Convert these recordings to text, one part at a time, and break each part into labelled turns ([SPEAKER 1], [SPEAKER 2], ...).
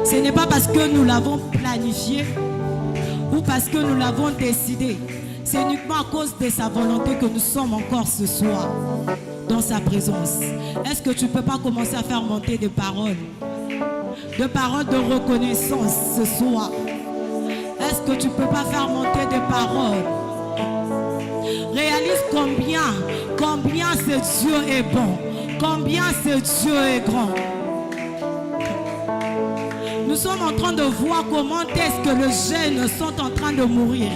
[SPEAKER 1] Ce n'est pas parce que nous l'avons planifié ou parce que nous l'avons décidé. C'est uniquement à cause de sa volonté que nous sommes encore ce soir dans sa présence. Est-ce que tu ne peux pas commencer à faire monter des paroles de reconnaissance ce soir? Est-ce que tu ne peux pas faire monter des paroles? Réalise combien ce Dieu est bon, combien ce Dieu est grand. Nous sommes en train de voir comment est-ce que les jeunes sont en train de mourir.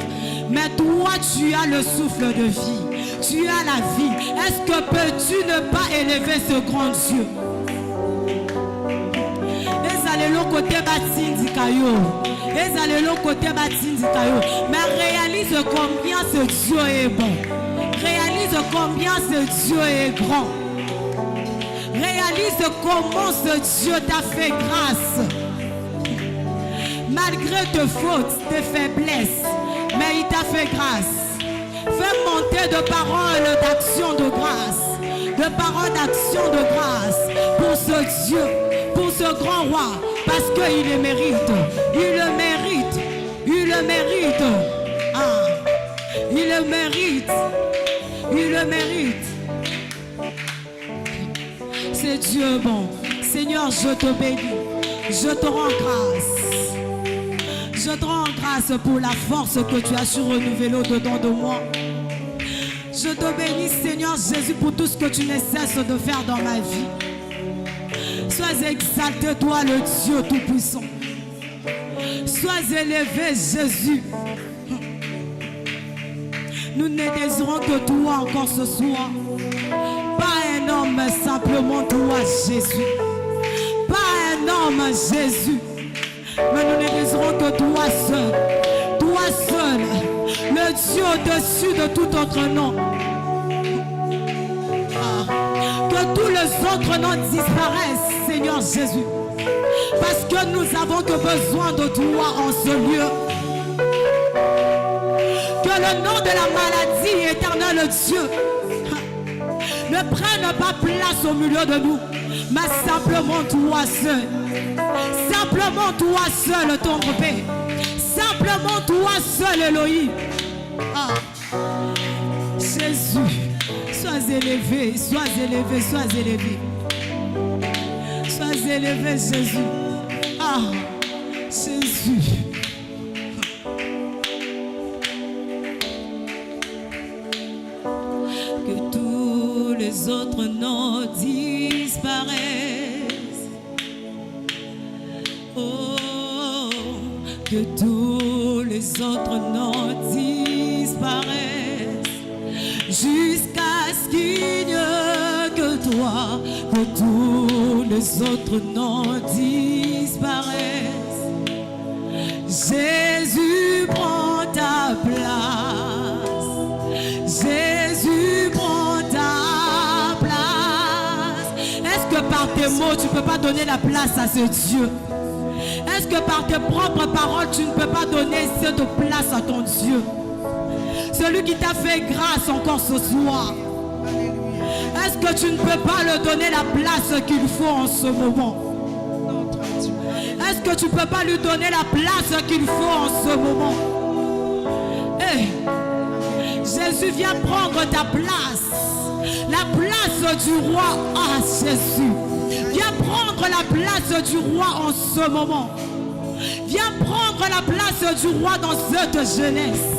[SPEAKER 1] Mais toi, tu as le souffle de vie. Tu as la vie. Est-ce que peux-tu ne pas élever ce grand Dieu? Mais réalise combien ce Dieu est bon. Réalise combien ce Dieu est grand. Réalise comment ce Dieu t'a fait grâce. Malgré tes fautes, tes faiblesses, mais il t'a fait grâce. Fais monter de paroles d'action de grâce. De paroles d'action de grâce pour ce Dieu, pour ce grand roi. Parce qu'il le mérite. Il le mérite. Il le mérite. Ah, il le mérite. Il le mérite. C'est Dieu bon. Seigneur, je te bénis. Je te rends grâce. Je te rends grâce pour la force que tu as su renouveler au-dedans de moi. Je te bénis, Seigneur Jésus, pour tout ce que tu ne cesses de faire dans ma vie. Sois exalté, toi, le Dieu Tout-Puissant. Sois élevé, Jésus. Nous ne désirons que toi encore ce soir. Pas un homme, simplement toi, Jésus. Pas un homme, Jésus. Mais nous ne désirons que toi seul, le Dieu au-dessus de tout autre nom. Que tous les autres noms disparaissent, Seigneur Jésus. Parce que nous avons que besoin de toi en ce lieu. Que le nom de la maladie, éternel Dieu, ne prenne pas place au milieu de nous, mais simplement toi seul. Simplement toi seul, ton Père. Simplement toi seul, Elohim. Ah. Jésus, sois élevé, sois élevé, sois élevé. Sois élevé, Jésus. Ah, Jésus. Que tous les autres noms disparaissent. Oh, que tous les autres noms disparaissent jusqu'à ce qu'il n'y ait que toi, que tous les autres noms disparaissent. Jésus prend ta place. Jésus prend ta place. Est-ce que par tes mots tu ne peux pas donner la place à ce Dieu? Est-ce que par tes propres paroles, tu ne peux pas donner cette place à ton Dieu? Celui qui t'a fait grâce encore ce soir. Est-ce que tu ne peux pas lui donner la place qu'il faut en ce moment? Est-ce que tu ne peux pas lui donner la place qu'il faut en ce moment? Hey, Jésus, viens prendre ta place. La place du roi. Ah, Jésus. Viens prendre la place du roi en ce moment. Viens prendre la place du roi dans cette jeunesse.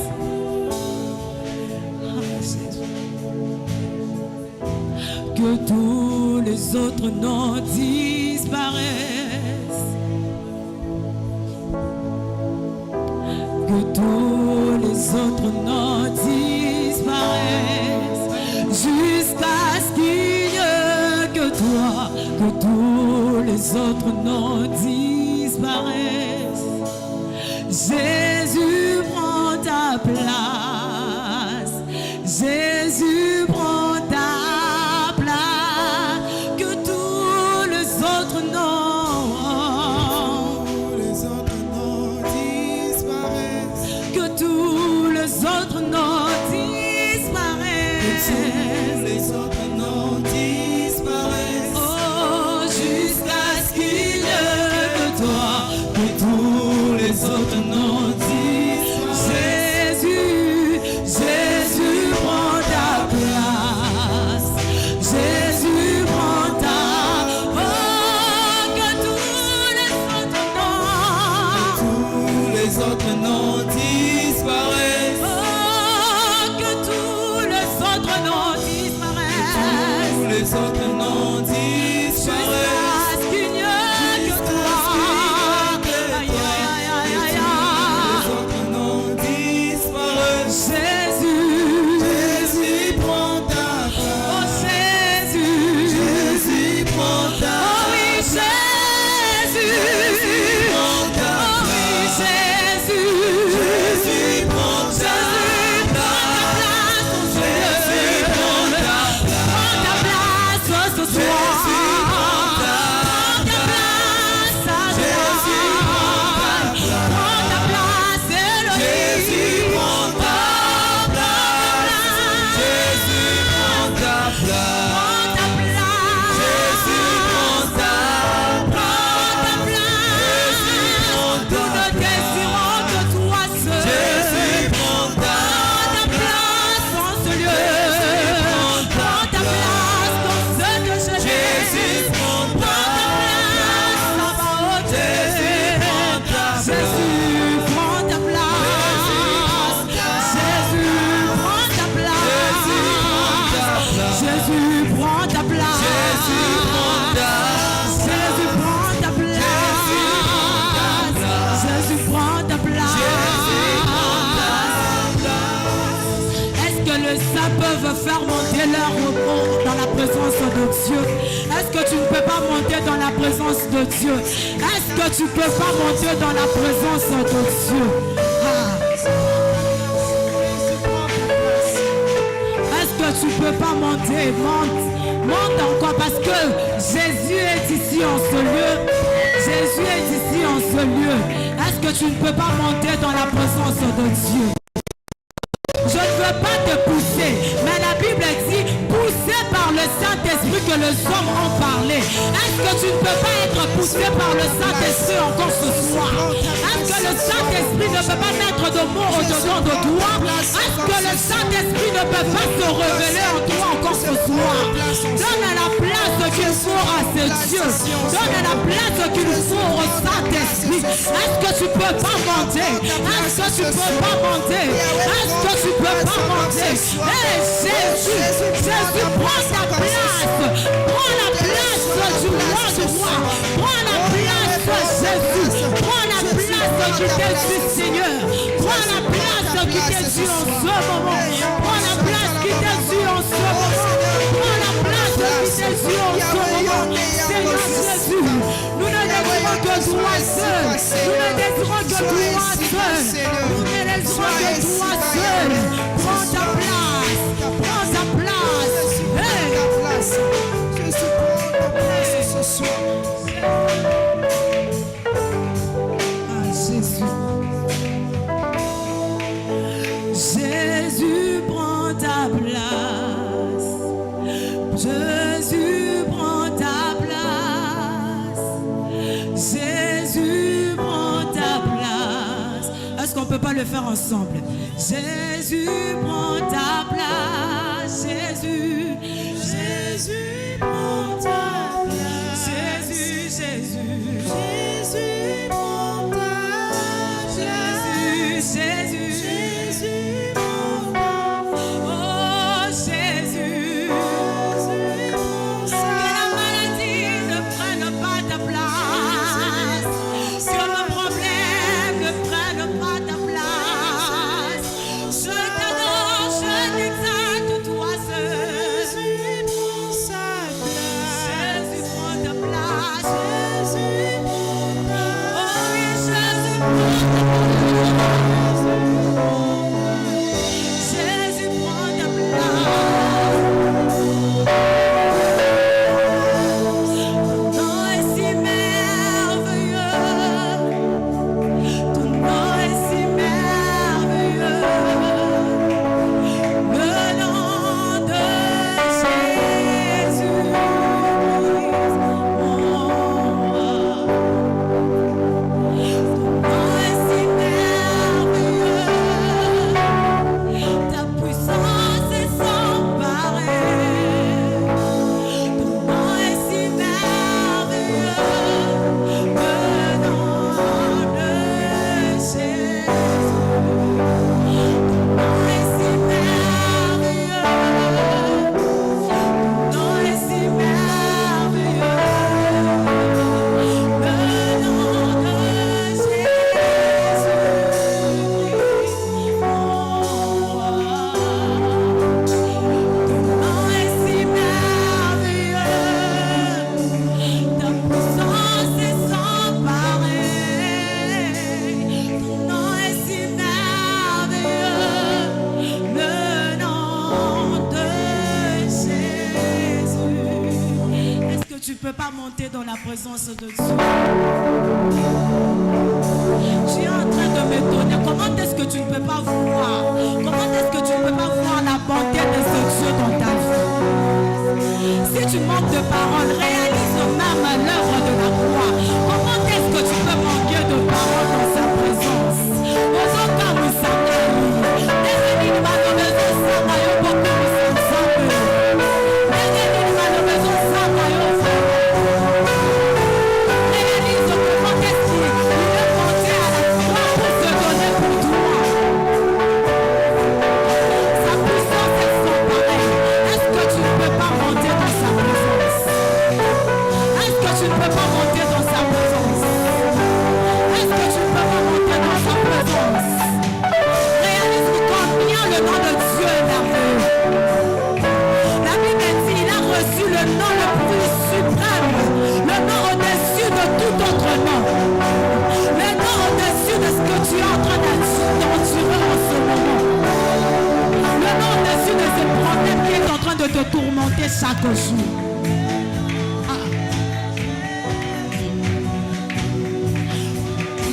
[SPEAKER 1] Que tous les autres noms disparaissent. Que tous les autres noms disparaissent. Jusqu'à ce qu'il n'y ait que toi. Que tous les autres noms disparaissent. Jésus prend ta place. Jésus prend ta place. Que tous les autres noms,
[SPEAKER 2] Les autres noms disparaissent.
[SPEAKER 1] que tous les autres noms disparaissent.
[SPEAKER 2] Les autres noms disparaissent.
[SPEAKER 1] Oh, jusqu'à ce qu'il n'y ait que toi,
[SPEAKER 2] autres noms disparaissent.
[SPEAKER 1] Jésus, Jésus prend ta place. Jésus prend ta. Oh, que tous les autres
[SPEAKER 2] noms disparaissent.
[SPEAKER 1] Oh, que tous les autres noms disparaissent.
[SPEAKER 2] Tous les autres noms disparaissent.
[SPEAKER 1] Jusqu'à ce qu'il n'y ait que toi. Aïe, aïe, aïe, aïe, aïe.
[SPEAKER 2] Les autres noms disparaissent.
[SPEAKER 1] Jésus,
[SPEAKER 2] Jésus prend ta
[SPEAKER 1] oh
[SPEAKER 2] place.
[SPEAKER 1] Jésus,
[SPEAKER 2] Jésus prend ta
[SPEAKER 1] oh oui Jésus,
[SPEAKER 2] prend ta
[SPEAKER 1] oh oui Jésus,
[SPEAKER 2] Jésus prend ta
[SPEAKER 1] Jésus prend ta place, prends ta place ce soir, prends ta place à prends ta place Elohim,
[SPEAKER 2] Jésus prend ta place. Jésus prend ta place.
[SPEAKER 1] prends ta place,
[SPEAKER 2] Jésus prend ta
[SPEAKER 1] nous ne désirons que toi seul.
[SPEAKER 2] Jésus prend ta
[SPEAKER 1] Prends ta place dans ce lieu. Prends ta place dans ce que je n'ai.
[SPEAKER 2] Jésus prend ta
[SPEAKER 1] place là-bas au
[SPEAKER 2] Jésus prend ta
[SPEAKER 1] Jésus prend ta place. Jésus prend ta place. Jésus prend ta place.
[SPEAKER 2] Jésus prend ta
[SPEAKER 1] Jésus prend ta place. Jésus prend ta place. Est-ce que le saint peut faire monter leur repos dans la présence de Dieu? Est-ce que tu ne peux pas monter dans la présence de Dieu? Est-ce que tu ne peux pas monter dans la présence de Dieu? Est-ce que tu ne peux pas monter? Monte encore parce que Jésus est ici en ce lieu. Jésus est ici en ce lieu. Est-ce que tu ne peux pas monter dans la présence de Dieu? Je ne veux pas te pousser, mais la Bible dit poussé par le Saint-Esprit que les hommes ont parlé. Est-ce que tu ne peux pas être poussé par le Saint-Esprit encore ce soir? Est-ce que le Saint-Esprit ne peut pas mettre de mots au-dedans de toi? Est-ce que le Saint-Esprit ne peut pas se révéler en toi encore ce soir? Donne à la place qu'il faut à ce Dieu. Donne à la place qu'il faut au Saint-Esprit. Est-ce que tu peux pas monter? Est-ce que tu peux pas monter? Est-ce que tu peux pas monter? Hey Jésus, Jésus, prends ta place. Prends la place du roi du roi. Prends la place, Jésus. Prends la place qui t'est due, Seigneur. Prends la place qui t'est due en ce moment. Prends la place qui t'est due en ce moment. Prends la place qui t'est due en ce moment. Seigneur Jésus, nous ne désirons que toi seul. Nous ne désirons que toi seul. Nous ne désirons que toi seul. Prends ta place. Prends ta place. Hey.
[SPEAKER 2] Jésus prend ta place ce soir.
[SPEAKER 1] Ah, Jésus. Jésus prend ta place. Jésus prend ta place. Jésus prend ta place. Est-ce qu'on peut pas le faire ensemble? Jésus prend ta place. Jésus. Jésus prend ta place. Jésus, Jésus. Jésus prend ta place. Jésus, Jésus prend ta place. Oh Jésus. Que la maladie ne prenne pas ta place. Que le problème ne prenne pas ta place. Je t'adore, je t'exalte, toi seul. Jésus prend sa monter dans la présence de Dieu. Tu es en train de m'étonner. Comment est-ce que tu ne peux pas voir? Comment est-ce que tu ne peux pas voir la bonté de ce Dieu dans ta vie? Si tu manques de paroles, réalise même l'œuvre de la croix. Comment est-ce que tu peux manquer de paroles dans sa présence? De te tourmenter chaque jour.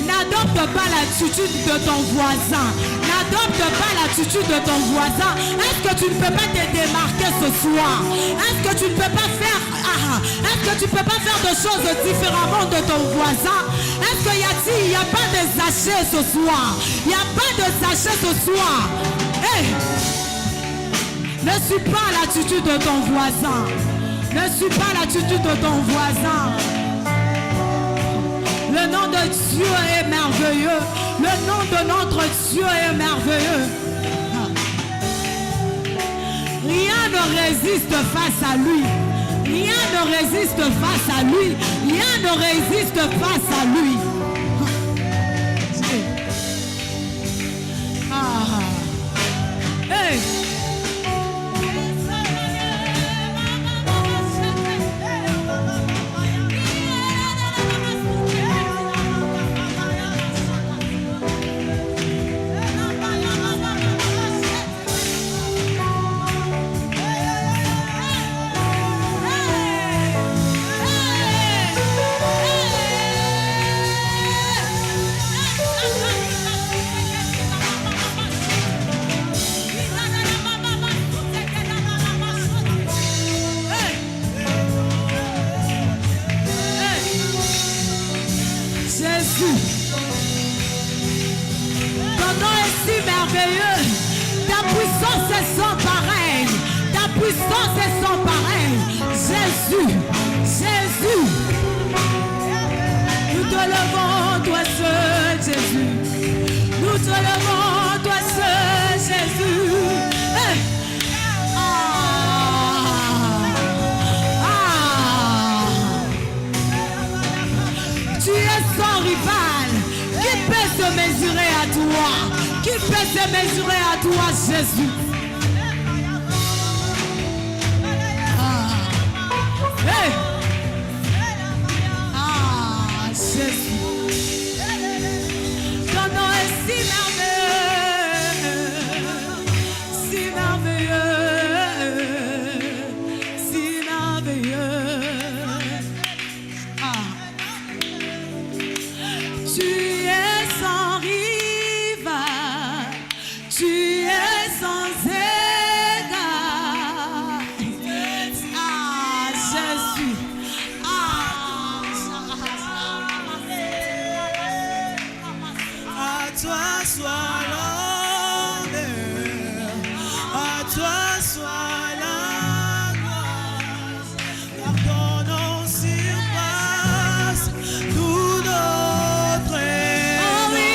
[SPEAKER 1] N'adopte pas l'attitude de ton voisin. N'adopte pas l'attitude de ton voisin. Est-ce que tu ne peux pas te démarquer ce soir? Est-ce que tu ne peux pas faire est-ce que tu ne peux pas faire de choses différemment de ton voisin? Est-ce qu'il n'y a pas de sachet ce soir? Il n'y a pas de sachet ce soir. Hey! Ne suis pas l'attitude de ton voisin. Ne suis pas l'attitude de ton voisin. Le nom de Dieu est merveilleux. Le nom de notre Dieu est merveilleux. Rien ne résiste face à lui. Rien ne résiste face à lui. Rien ne résiste face à lui. Hey! Ton nom est si merveilleux. Ta puissance est sans pareil. Ta puissance est sans pareil. Jésus, Jésus. Nous te levons, toi seul, Jésus. Nous te levons, toi seul, Jésus. Hey. Tu es sans rival. Qui peut se mesurer à toi? Qui peut se mesurer à toi, Jésus? Hey. Jésus. Ton nom est si merveilleux. Si merveilleux. Si merveilleux. Tu es sans rival, tu es sans égal. Jésus.
[SPEAKER 2] À toi soit l'honneur, à toi soit la gloire, car ton nom surpasse tout notre
[SPEAKER 1] Oh oui,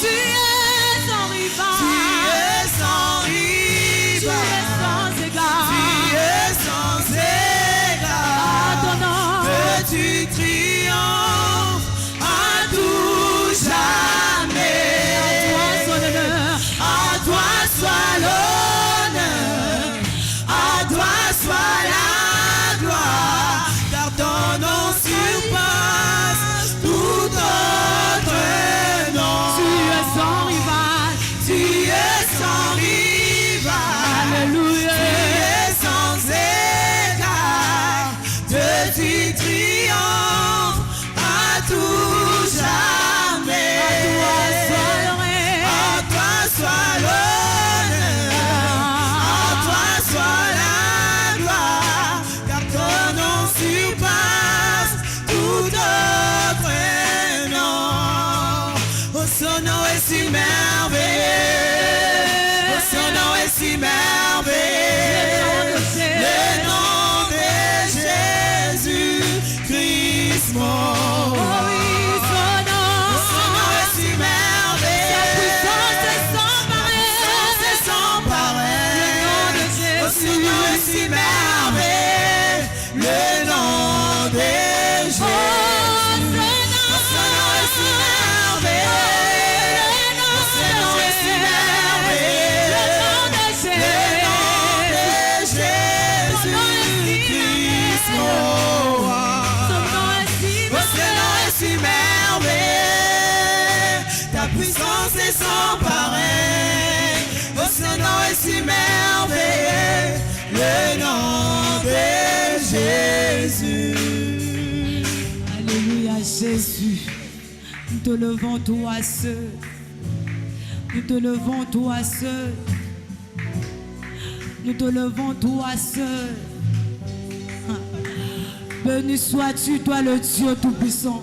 [SPEAKER 1] tu es sans rival.
[SPEAKER 2] Tu es sans
[SPEAKER 1] Tu
[SPEAKER 2] rival,
[SPEAKER 1] es sans égal.
[SPEAKER 2] tu es sans égal,
[SPEAKER 1] Ton nom.
[SPEAKER 2] que tu triomphes à tout jamais.
[SPEAKER 1] À toi soit le
[SPEAKER 2] est sans pareil. Oh, ce nom est si merveilleux, le nom de Jésus.
[SPEAKER 1] Alléluia, Jésus. Nous te levons, toi seul. Nous te levons, toi seul. Nous te levons, toi seul. Béni sois-tu, toi le Dieu Tout-Puissant.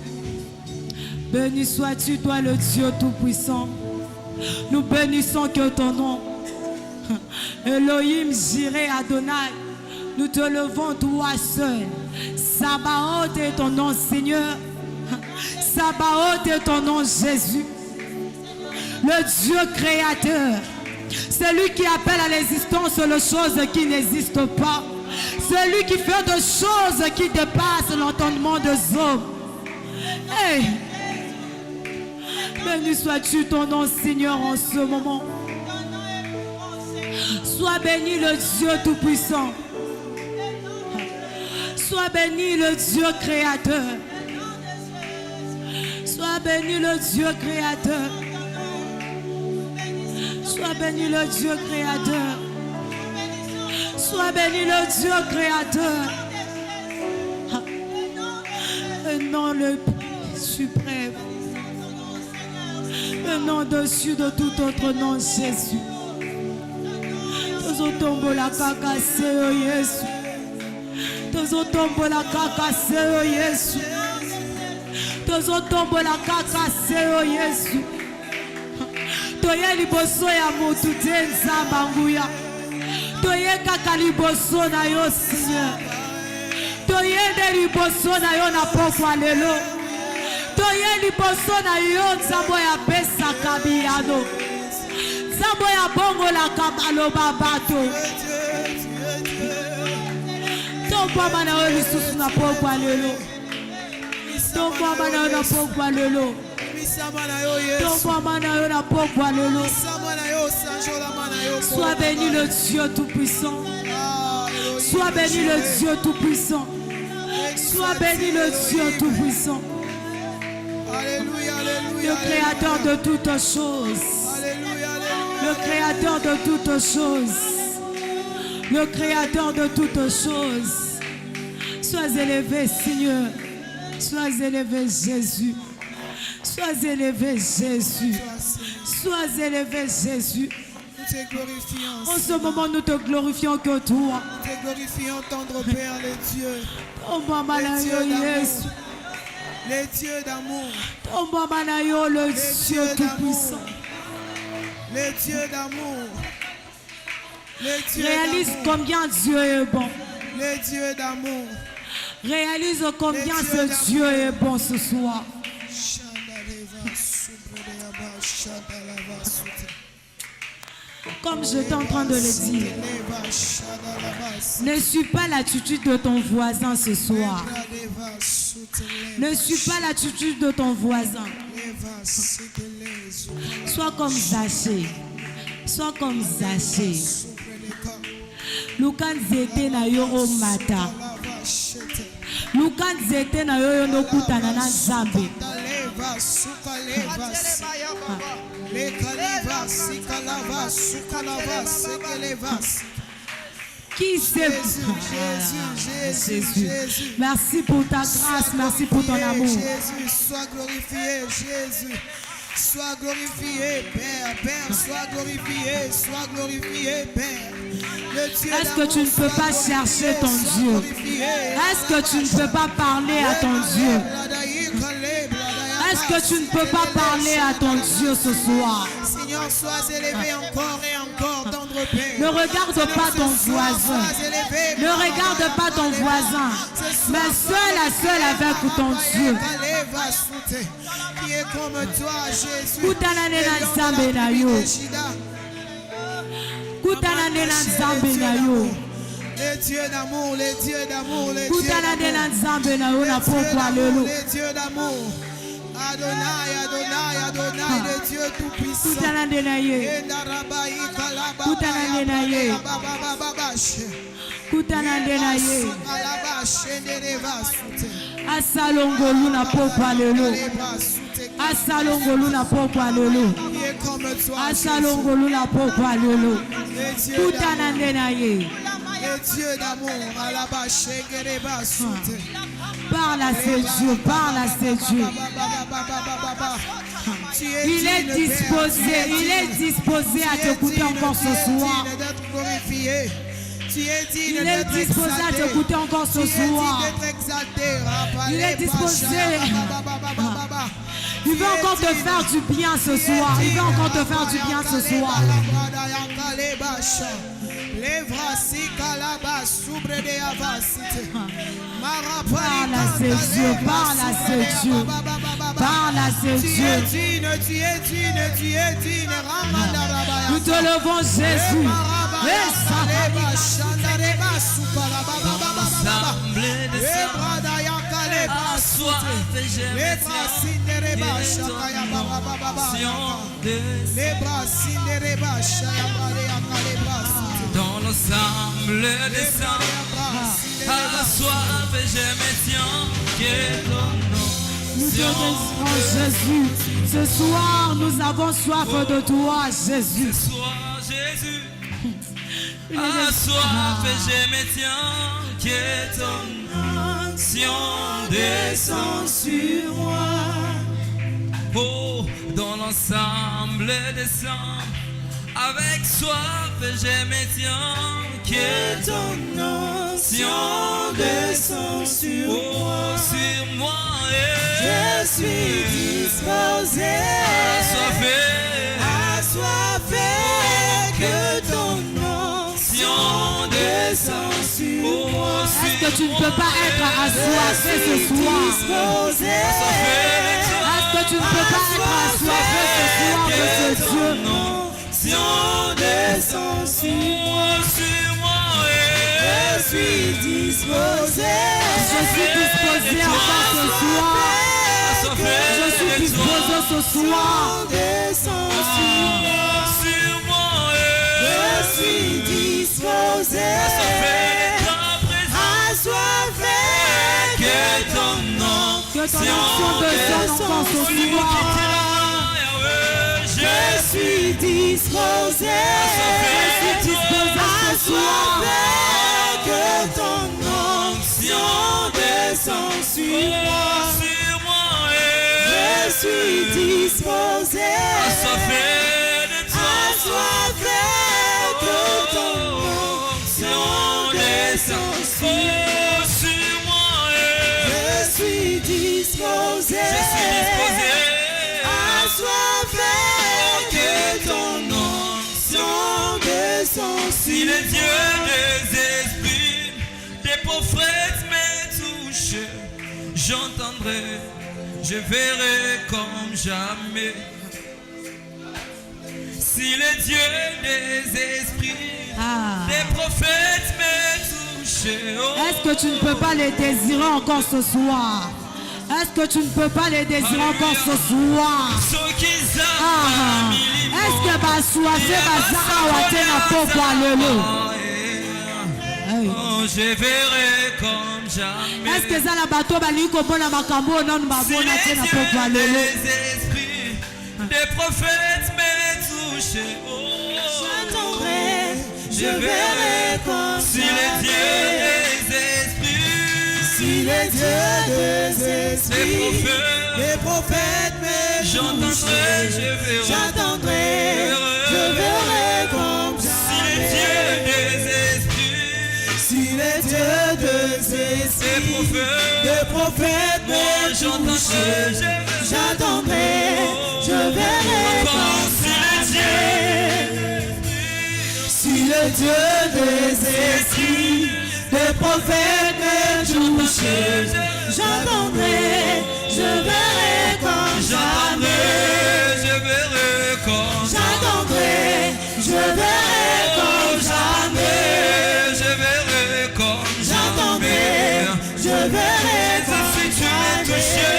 [SPEAKER 1] Béni sois-tu, toi le Dieu Tout-Puissant. Nous bénissons que ton nom. Elohim, Jireh, Adonai. Nous te levons, toi seul. Sabaoth est ton nom, Seigneur. Sabaoth est ton nom, Jésus. Le Dieu créateur. Celui qui appelle à l'existence les choses qui n'existent pas. Celui qui fait des choses qui dépassent l'entendement des hommes. Hey. Béni sois-tu ton nom, Seigneur, en ce moment. Sois béni le Dieu Tout-Puissant. Sois béni le Dieu créateur. Sois béni le Dieu créateur. Sois béni le Dieu créateur. Sois béni le Dieu créateur. Le nom le suprême. Le nom dessus de tout autre nom, Jésus. Tozotombo la kaka seo Yesu. Tozotombo la kaka seo Yesu. Tozotombo la kaka seo Yesu. Toye liboso ya motu te nzamba nguya. Toye kaka liboso na yo, Seigneur. Toye de liboso na yo na pokwa lelo. Toye liboso na yo nzambo ya pesa kabiyano. Nzambo ya bongo la kabalo babato. Tombo na yo lisusu na pokwa lelo. Tombo na yo na pokwa lelo. Sois béni le Dieu Tout-Puissant. Sois béni le Dieu Tout-Puissant. Sois béni le Dieu Tout-Puissant. Le Créateur de toutes choses. Le Créateur de toutes choses. Le Créateur de toutes choses. Sois élevé, Seigneur. Sois élevé, Jésus. Sois élevé, Jésus. Sois élevé, Jésus.
[SPEAKER 2] Nous te glorifions.
[SPEAKER 1] En ce moment, nous te glorifions que toi.
[SPEAKER 2] Nous te glorifions, tendre Père, les dieux. Les dieux d'amour.
[SPEAKER 1] Le Dieu Tout-Puissant.
[SPEAKER 2] Les dieux d'amour.
[SPEAKER 1] Réalise combien Dieu est bon.
[SPEAKER 2] Les dieux d'amour.
[SPEAKER 1] Réalise combien ce Dieu est bon ce soir. Comme j'étais en train de le dire, ne suis pas l'attitude de ton voisin ce soir. Ne suis pas l'attitude de ton voisin. Sois comme Zachée. Sois comme Zachée. Lukan zete na yo o mata. Lukan zete na yo no kutana na Nzambe. Qui c'est? Jésus. Merci pour ta grâce, merci pour ton amour.
[SPEAKER 2] Jésus, sois glorifié, Jésus. Sois glorifié, Père, Père, sois glorifié, Père.
[SPEAKER 1] Est-ce que tu ne peux pas chercher ton Dieu? Est-ce que tu ne peux pas parler à ton Dieu? Est-ce que tu ne peux pas parler à ton Dieu ce soir?
[SPEAKER 2] Seigneur, sois élevé encore et encore, tendre Père.
[SPEAKER 1] Ne regarde pas ton voisin. Ne regarde pas ton voisin. Mais seul avec ton Dieu.
[SPEAKER 2] Qui est comme toi, Jésus. Les dieux d'amour, les dieux d'amour, les dieux d'amour. Adonai, Adonai, Adonai, le Dieu Tout-Puissant.
[SPEAKER 1] Asalongolu na pokwa lolo.
[SPEAKER 2] Qui est comme toi,
[SPEAKER 1] Asalongolu na pokwa lolo.
[SPEAKER 2] le Dieu
[SPEAKER 1] Kutanande na ye.
[SPEAKER 2] le Dieu d'amour, à la bâche, Gereba, soute.
[SPEAKER 1] Parle à ce Dieu, parle à ce Dieu. Il est disposé à t'écouter encore ce soir. Il est disposé à t'écouter encore ce soir. Il est disposé. Il veut encore te faire du bien ce soir. Il veut encore te faire du bien ce soir. Parle à ce Dieu, parle à ce Dieu. Parle à ce Dieu. Nous te levons Jésus.
[SPEAKER 3] Dans l'ensemble des saints, à la soif et je me tiens,
[SPEAKER 1] nous te désirons Jésus. Ce soir, nous avons soif de toi, Jésus.
[SPEAKER 3] Ce soir, Jésus, à la soif et je me tiens, que ton onction descend sur moi. Oh, dans l'ensemble des saints, avec soif je me tiens, que ton onction descend sur moi,
[SPEAKER 2] Je suis disposé, assoiffé, que ton onction descend sur moi.
[SPEAKER 1] Est-ce que tu ne peux pas être assoiffé ce soir? Est-ce que tu ne peux pas être assoiffé ce soir de ce Dieu?
[SPEAKER 2] Descend sur moi, je suis disposé
[SPEAKER 1] encore ce soir. Je suis disposé ce soir.
[SPEAKER 2] Descend sur moi, je suis disposé, assoiffé, que ton
[SPEAKER 1] Que ton onction descende encore ce soir.
[SPEAKER 2] Je suis disposé, assoiffé, que ton onction descend sur moi. Je suis disposé, assoiffé, que ton onction descend sur moi. Je suis disposé, assoiffé, que ton onction descend sur
[SPEAKER 3] Si le Dieu des esprits, des prophètes me touche, j'entendrai, je verrai comme jamais. Si le Dieu des esprits, des prophètes me touche,
[SPEAKER 1] Est-ce que tu ne peux pas les désirer encore ce soir? Est-ce que tu ne peux pas les désirer encore ce soir? Est-ce que bassoifé bazara watena pokwa lelo?
[SPEAKER 3] Je verrai comme jamais.
[SPEAKER 1] Est-ce que ça la bateau bali komona makambo non babona tena pokwa lelo?
[SPEAKER 3] Les esprits des prophètes me touchent.
[SPEAKER 2] J'attendrai, je verrai comme
[SPEAKER 3] si les dieux des esprits,
[SPEAKER 2] si les dieux des esprits, les prophètes me
[SPEAKER 3] j'entendrai, je verrai.
[SPEAKER 2] J'attendrai, je verrai comme
[SPEAKER 3] si les dieux des esprits,
[SPEAKER 2] si les dieux des esprits, les prophètes me j'attendrai, je verrai comme si les dieux des esprits, les prophètes me touchent, j'attendrai, je verrai comme jamais.
[SPEAKER 3] Je verrai comme
[SPEAKER 2] J'attendrai, je verrai comme jamais.
[SPEAKER 3] Je verrai comme
[SPEAKER 2] J'attendrai, je verrai comme
[SPEAKER 3] si tu m'es touché,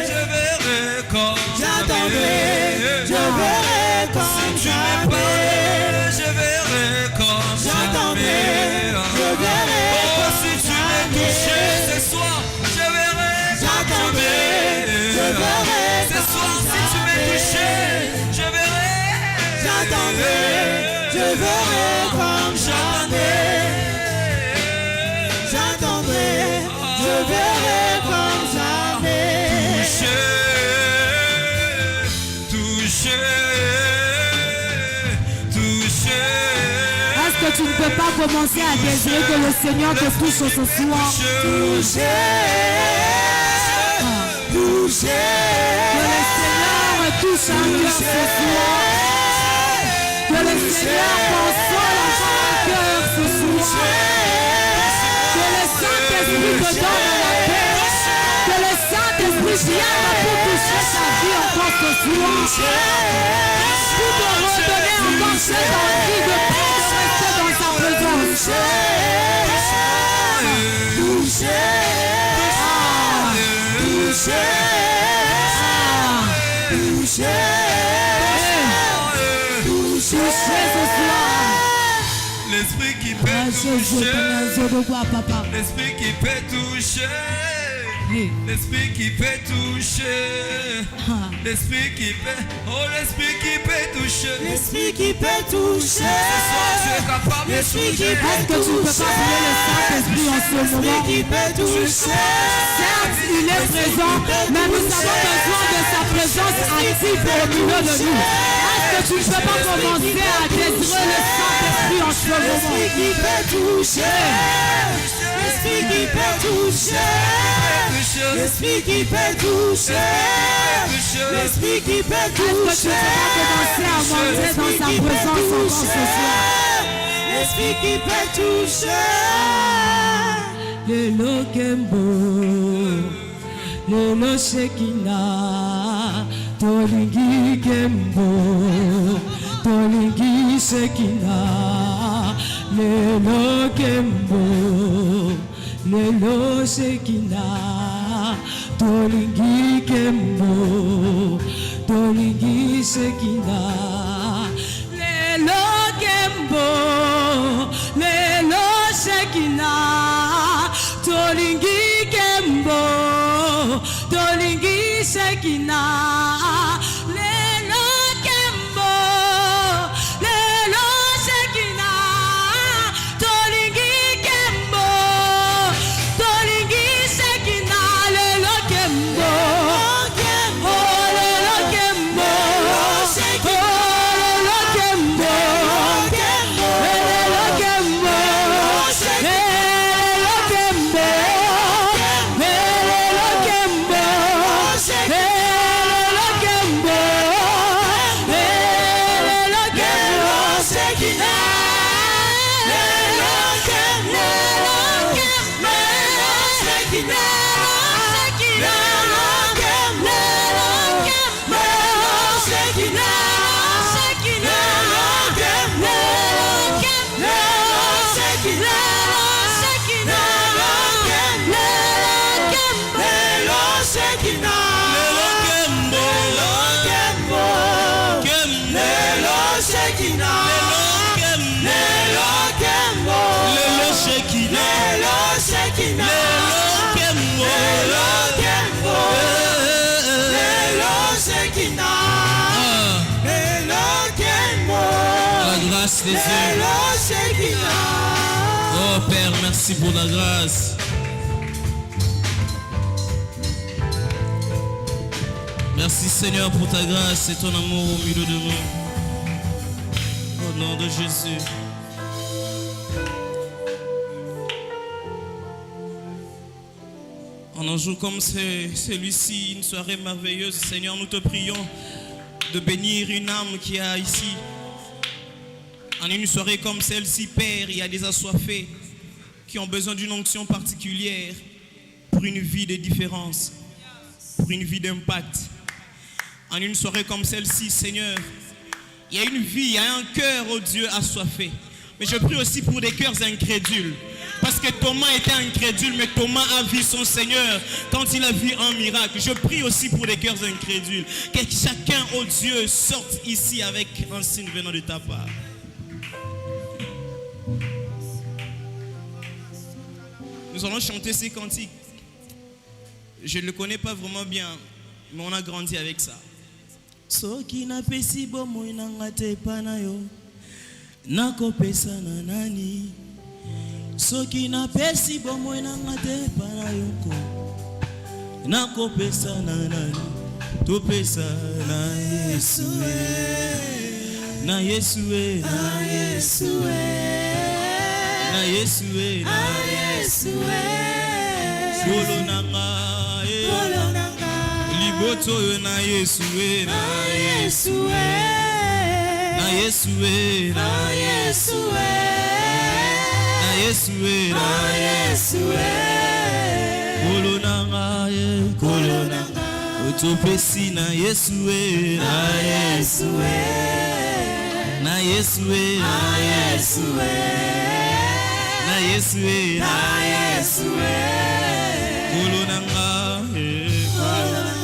[SPEAKER 3] je verrai comme
[SPEAKER 2] J'attendrai, je verrai comme
[SPEAKER 3] si tu m'es parlé, je verrai comme
[SPEAKER 2] J'attendrai, je verrai comme
[SPEAKER 3] si tu m'es touché ce soir, je verrai
[SPEAKER 2] J'attendrai, je verrai
[SPEAKER 3] ce
[SPEAKER 2] Je verrai comme jamais. J'attendrai, je verrai comme jamais.
[SPEAKER 3] Toucher.
[SPEAKER 1] Est-ce que tu ne peux pas commencer à désirer que le Seigneur te touche ce soir?
[SPEAKER 2] Toucher. Toucher.
[SPEAKER 1] Que le Seigneur touche un cœur ce soir. Que le Seigneur console un cœur ce soir. Que le Saint-Esprit te donne la paix. Que le Saint-Esprit vienne pour toucher ta vie encore ce soir. Pour te redonner encore cette envie de paix, de rester dans sa présence.
[SPEAKER 2] Toucher. Toucher. Toucher.
[SPEAKER 1] Toucher ce soir.
[SPEAKER 3] L'esprit qui peut toucher. L'esprit qui peut toucher. L'esprit qui peut toucher. L'esprit qui peut. Oh, l'esprit qui peut toucher.
[SPEAKER 2] L'esprit qui peut toucher.
[SPEAKER 3] Ce soir, tu es capable de toucher.
[SPEAKER 1] Est-ce que tu ne peux pas prier le Saint-Esprit en ce moment?
[SPEAKER 2] L'esprit qui peut toucher.
[SPEAKER 1] Certes, il est présent, mais nous avons besoin de sa présence active au milieu de nous. Est-ce que tu ne peux pas commencer à désirer le Saint-Esprit en ce moment?
[SPEAKER 2] L'esprit qui peut toucher. L'esprit qui peut toucher. L'esprit qui peut toucher. L'esprit qui peut toucher.
[SPEAKER 1] Est-ce que tu ne peux pas commencer à monter dans sa présence encore ce soir?
[SPEAKER 2] L'esprit qui peut toucher.
[SPEAKER 1] Le Lokembo, le Loshekina, Tolingi Kembo, Tolingi Shekina, le Lokembo, le Loshekina, Tolingi Kembo, Tolingi Shekina, le Lokembo, le Loshekina, Tolingi Kembo, Tolingi Shekina, Lelo Kembo, Lelo Shekina, Tolingi Kembo, Tolingi Shekina, Lelo Kembo, oh Lelo Kembo, oh Lelo Kembo, Lelo Kembo,
[SPEAKER 3] des yeux. Oh Père, merci pour la grâce. Merci Seigneur pour ta grâce et ton amour au milieu de nous. Au nom de Jésus. En un jour comme celui-ci, une soirée merveilleuse, Seigneur, nous te prions de bénir une âme qui est ici. En une soirée comme celle-ci, Père, il y a des assoiffés qui ont besoin d'une onction particulière pour une vie de différence, pour une vie d'impact. En une soirée comme celle-ci, Seigneur, il y a une vie, il y a un cœur, oh Dieu, assoiffé. Mais je prie aussi pour des cœurs incrédules. Parce que Thomas était incrédule, mais Thomas a vu son Seigneur quand il a vu un miracle. Je prie aussi pour des cœurs incrédules. Que chacun, oh Dieu, sorte ici avec un signe venant de ta part. Nous allons chanter ces cantiques. Je ne le connais pas vraiment bien, mais on a grandi avec ça. Soki na pesi bomo inangate panayo.
[SPEAKER 2] nakopesa na nani soki napesi bomoi nanga te para yoko nakopesa na nani topesa na Yesu na Yesu na Yesu na Yesu na Yesu bolo nanga liboto na Yesu na Yesu na Yesu na Yesu na Yesu na Yesu bolo nanga utopesi na Yesu na Yesu na Yesu na Yesu na Yesu na Yesu bolo nanga.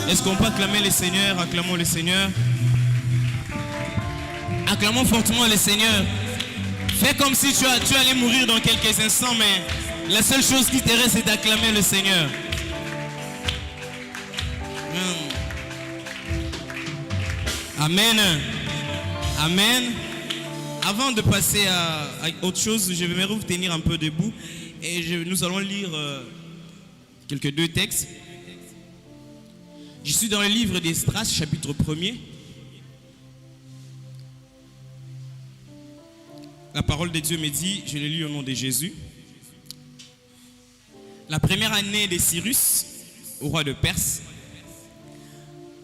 [SPEAKER 2] Est-ce qu'on peut acclamer le Seigneur? Acclamons le Seigneur. Acclamons fortement le Seigneur. Fais comme si tu allais mourir dans quelques instants, mais la seule chose qui te reste, c'est d'acclamer le Seigneur. Amen. Amen. Avant de passer à autre chose, je vais vous tenir un peu debout et nous allons lire quelques deux textes. Je suis dans le livre d'Esdras, chapitre 1er. La parole de Dieu me dit, je le lis au nom de Jésus. La première année de Cyrus, au roi de Perse,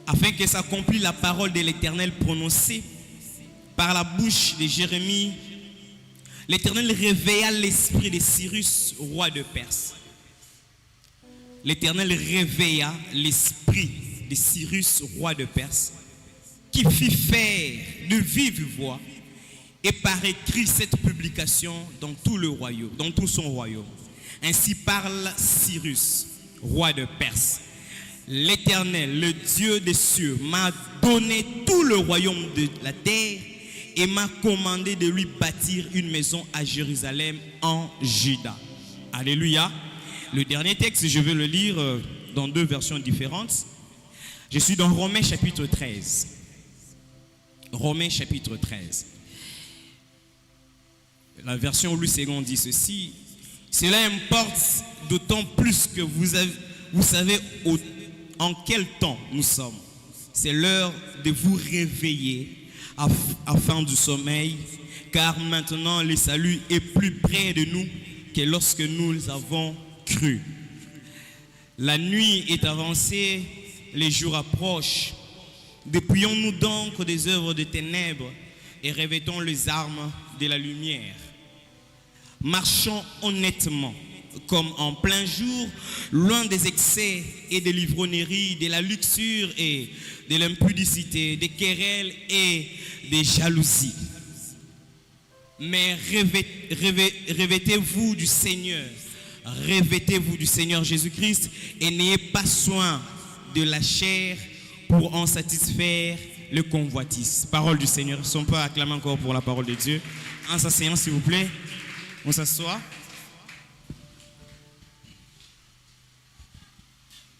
[SPEAKER 2] afin que s'accomplisse la parole de l'Éternel prononcée par la bouche de Jérémie, l'Éternel réveilla l'esprit de Cyrus, roi de Perse. L'Éternel réveilla l'esprit de Cyrus, roi de Perse, qui fit faire de vive voix et par écrit cette publication dans tout le royaume, dans tout son royaume. Ainsi parle Cyrus, roi de Perse. L'Éternel, le Dieu des cieux, m'a donné tout le royaume de la terre et m'a commandé de lui bâtir une maison à Jérusalem en Juda. Alléluia. Le dernier texte, je vais le lire dans deux versions différentes. Je suis dans Romains chapitre 13. Romains chapitre 13. La version Louis II dit ceci. Cela importe d'autant plus que vous savez en quel temps nous sommes. C'est l'heure de vous réveiller afin du sommeil, car maintenant le salut est plus près de nous que lorsque nous avons cru. La nuit est avancée, les jours approchent. Dépouillons-nous donc des œuvres de ténèbres et revêtons les armes de la lumière. Marchons honnêtement, comme en plein jour, loin des excès et des livronneries, de la luxure et de l'impudicité, des querelles et des jalousies. Mais revêtez-vous du Seigneur. Revêtez-vous du Seigneur Jésus-Christ et n'ayez pas soin de la chair pour en satisfaire le convoitise. Parole du Seigneur. Si on peut acclamer encore pour la parole de Dieu. En s'asseyant, s'il vous plaît. On s'assoit.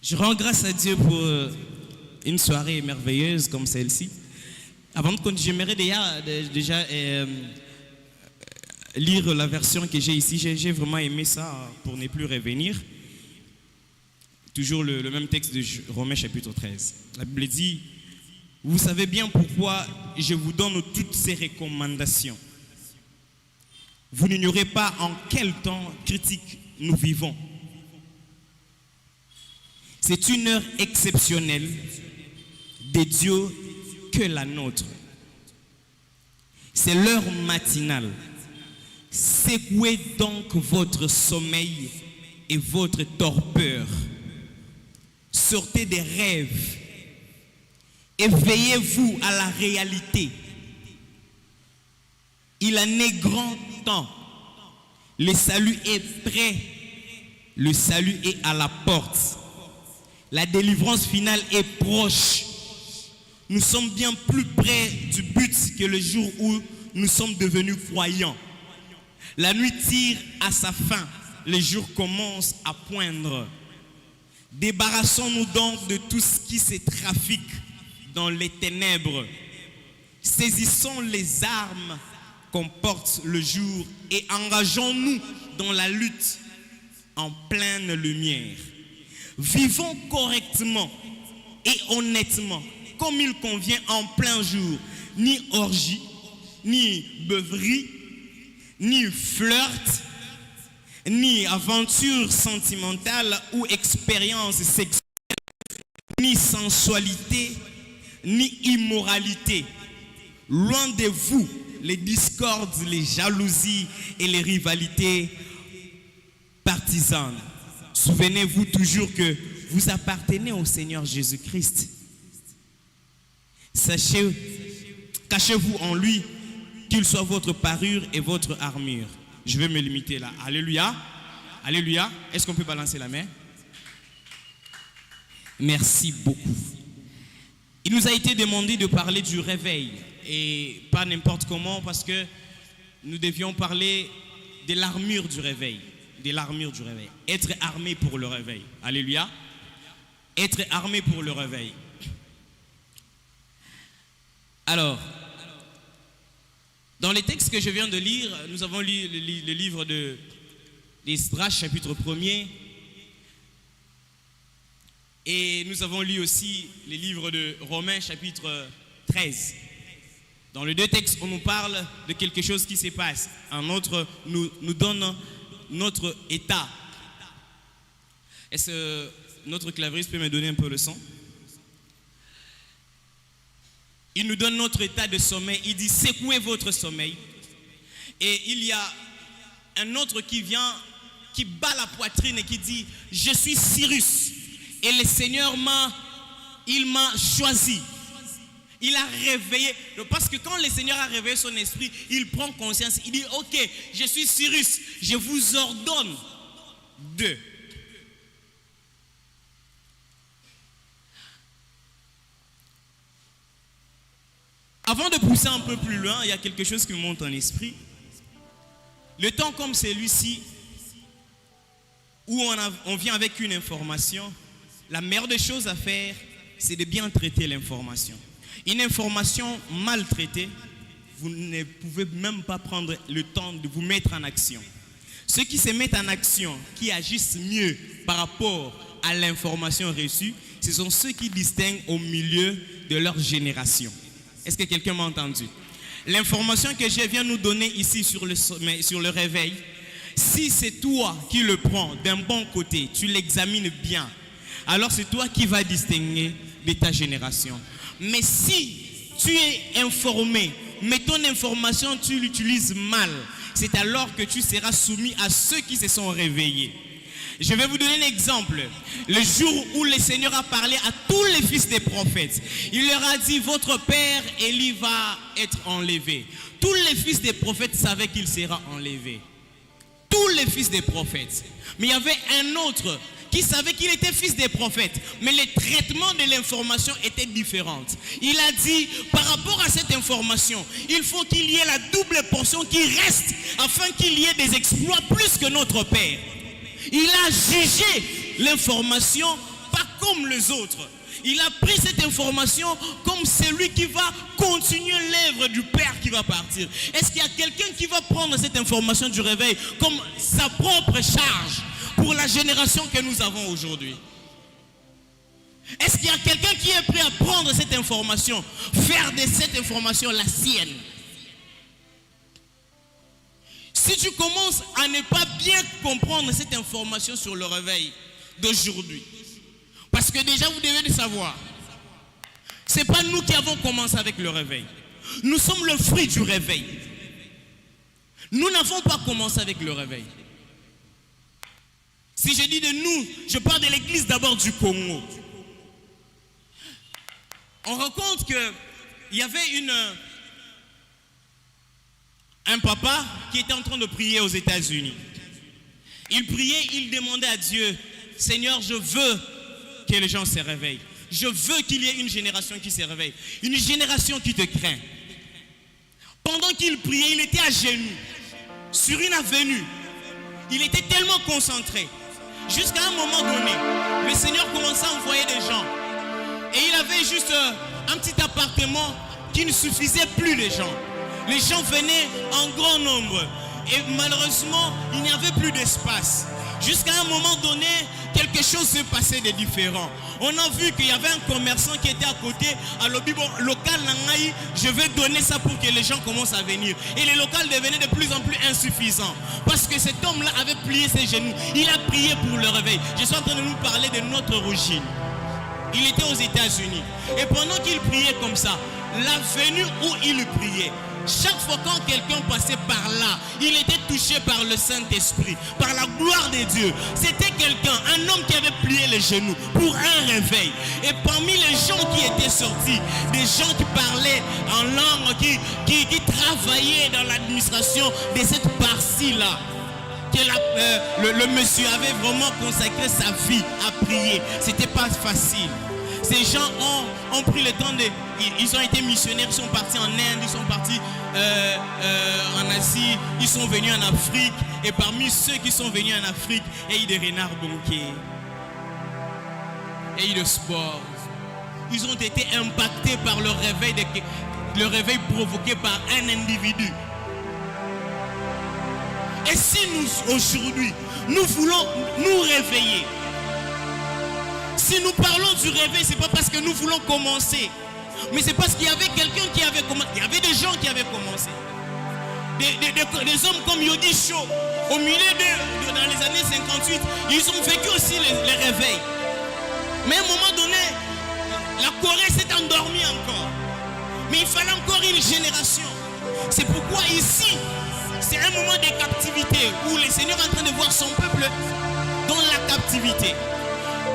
[SPEAKER 2] Je rends grâce à Dieu pour une soirée merveilleuse comme celle-ci. Avant de continuer, j'aimerais déjà lire la version que j'ai ici. J'ai vraiment aimé ça pour ne plus revenir. Toujours le même texte de Romains chapitre 13. La Bible dit, vous savez bien pourquoi je vous donne toutes ces recommandations. Vous n'ignorez pas en quel temps critique nous vivons. C'est une heure exceptionnelle de Dieu que la nôtre. C'est l'heure matinale. Secouez donc votre sommeil et votre torpeur. Sortez des rêves. Éveillez-vous à la réalité. Il en est grand temps. Le salut est prêt. Le salut est à la porte. La délivrance finale est proche. Nous sommes bien plus près du but que le jour où nous sommes devenus croyants. La nuit tire à sa fin. Le jour commence à poindre. Débarrassons-nous donc de tout ce qui se trafique dans les ténèbres. Saisissons les armes qu'on porte le jour et engageons-nous dans la lutte en pleine lumière. Vivons correctement et honnêtement, comme il convient en plein jour, ni orgie, ni beuverie, ni flirt, ni aventure sentimentale ou expérience sexuelle, ni sensualité, ni immoralité. Loin de vous les discordes, les jalousies et les rivalités partisanes. Souvenez-vous toujours que vous appartenez au Seigneur Jésus-Christ. Cachez-vous en lui, qu'il soit votre parure et votre armure. Je vais me limiter là. Alléluia. Alléluia. Est-ce qu'on peut balancer la main? Merci beaucoup. Il nous a été demandé de parler du réveil. Et pas n'importe comment, parce que nous devions parler de l'armure du réveil. De l'armure du réveil. Être armé pour le réveil. Alléluia. Être armé pour le réveil. Alors, dans les textes que je viens de lire, nous avons lu le livre d'Esdras, chapitre 1er. Et nous avons lu aussi les livres de Romains, chapitre 13. Dans les deux textes, on nous parle de quelque chose qui se passe. Un autre nous donne notre état. Est-ce que notre clavieriste peut me donner un peu le son? Il nous donne notre état de sommeil. Il dit, secouez votre sommeil. Et il y a un autre qui vient, qui bat la poitrine et qui dit, je suis Cyrus. Et le Seigneur m'a choisi. Il a réveillé. Parce que quand le Seigneur a réveillé son esprit, il prend conscience. Il dit, ok, je suis Cyrus. Je vous ordonne de. Avant de pousser un peu plus loin, il y a quelque chose qui me monte en esprit. Le temps comme celui-ci, où on vient avec une information, la meilleure des choses à faire, c'est de bien traiter l'information. Une information mal traitée, vous ne pouvez même pas prendre le temps de vous mettre en action. Ceux qui se mettent en action, qui agissent mieux par rapport à l'information reçue, ce sont ceux qui distinguent au milieu de leur génération. Est-ce que quelqu'un m'a entendu? L'information que je viens nous donner ici sur le sommeil, sur le réveil, si c'est toi qui le prends d'un bon côté, tu l'examines bien, alors c'est toi qui vas distinguer de ta génération. Mais si tu es informé, mais ton information tu l'utilises mal, c'est alors que tu seras soumis à ceux qui se sont réveillés. Je vais vous donner un exemple. Le jour où le Seigneur a parlé à tous les fils des prophètes, il leur a dit, votre père Élie va être enlevé. Tous les fils des prophètes savaient qu'il sera enlevé. Tous les fils des prophètes. Mais il y avait un autre qui savait qu'il était fils des prophètes, mais le traitement de l'information était différent. Il a dit, par rapport à cette information, il faut qu'il y ait la double portion qui reste, afin qu'il y ait des exploits plus que notre Père. Il a jugé l'information pas comme les autres. Il a pris cette information comme celui qui va continuer l'œuvre du Père qui va partir. Est-ce qu'il y a quelqu'un qui va prendre cette information du réveil comme sa propre charge pour la génération que nous avons aujourd'hui? Est-ce qu'il y a quelqu'un qui est prêt à prendre cette information, faire de cette information la sienne? Si tu commences à ne pas bien comprendre cette information sur le réveil d'aujourd'hui, parce que déjà vous devez le savoir, ce n'est pas nous qui avons commencé avec le réveil. Nous sommes le fruit du réveil. Nous n'avons pas commencé avec le réveil. Si je dis de nous, je parle de l'église d'abord du Congo. On raconte qu'il y avait un papa qui était en train de prier aux États-Unis. Il priait, il demandait à Dieu, Seigneur, je veux que les gens se réveillent. Je veux qu'il y ait une génération qui se réveille. Une génération qui te craint. Pendant qu'il priait, il était à genoux, sur une avenue. Il était tellement concentré. Jusqu'à un moment donné, le Seigneur commençait à envoyer des gens. Et il avait juste un petit appartement qui ne suffisait plus les gens.
[SPEAKER 3] Les gens venaient en grand nombre. Et malheureusement, il n'y avait plus d'espace. Jusqu'à un moment donné, quelque chose se passait de différent. On a vu qu'il y avait un commerçant qui était à côté. Alors, bon, local, je vais donner ça pour que les gens commencent à venir. Et les locales devenaient de plus en plus insuffisants. Parce que cet homme-là avait plié ses genoux. Il a prié pour le réveil. Je suis en train de nous parler de notre origine. Il était aux États-Unis. Et pendant qu'il priait comme ça, l'avenue où il priait, chaque fois quand quelqu'un passait par là, il était touché par le Saint-Esprit, par la gloire de Dieu. C'était quelqu'un, un homme qui avait plié les genoux pour un réveil. Et parmi les gens qui étaient sortis, des gens qui parlaient en langue, qui travaillaient dans l'administration de cette partie-là, que le monsieur avait vraiment consacré sa vie à prier. C'était pas facile. Ces gens ont pris le temps ils ont été missionnaires, ils sont partis en Inde, ils sont partis en Asie, ils sont venus en Afrique. Et parmi ceux qui sont venus en Afrique, il y a eu des renards banquiers, il y a eu le sport. Ils ont été impactés par le réveil provoqué par un individu. Et si nous, aujourd'hui, nous voulons nous réveiller, si nous parlons du réveil, ce n'est pas parce que nous voulons commencer, mais c'est parce qu'il y avait quelqu'un qui avait commencé. Il y avait des gens qui avaient commencé. Des hommes comme Yodi Cho, au milieu dans les années 58, ils ont vécu aussi les réveils. Mais à un moment donné, la Corée s'est endormie encore. Mais il fallait encore une génération. C'est pourquoi ici, c'est un moment de captivité où le Seigneur est en train de voir son peuple dans la captivité.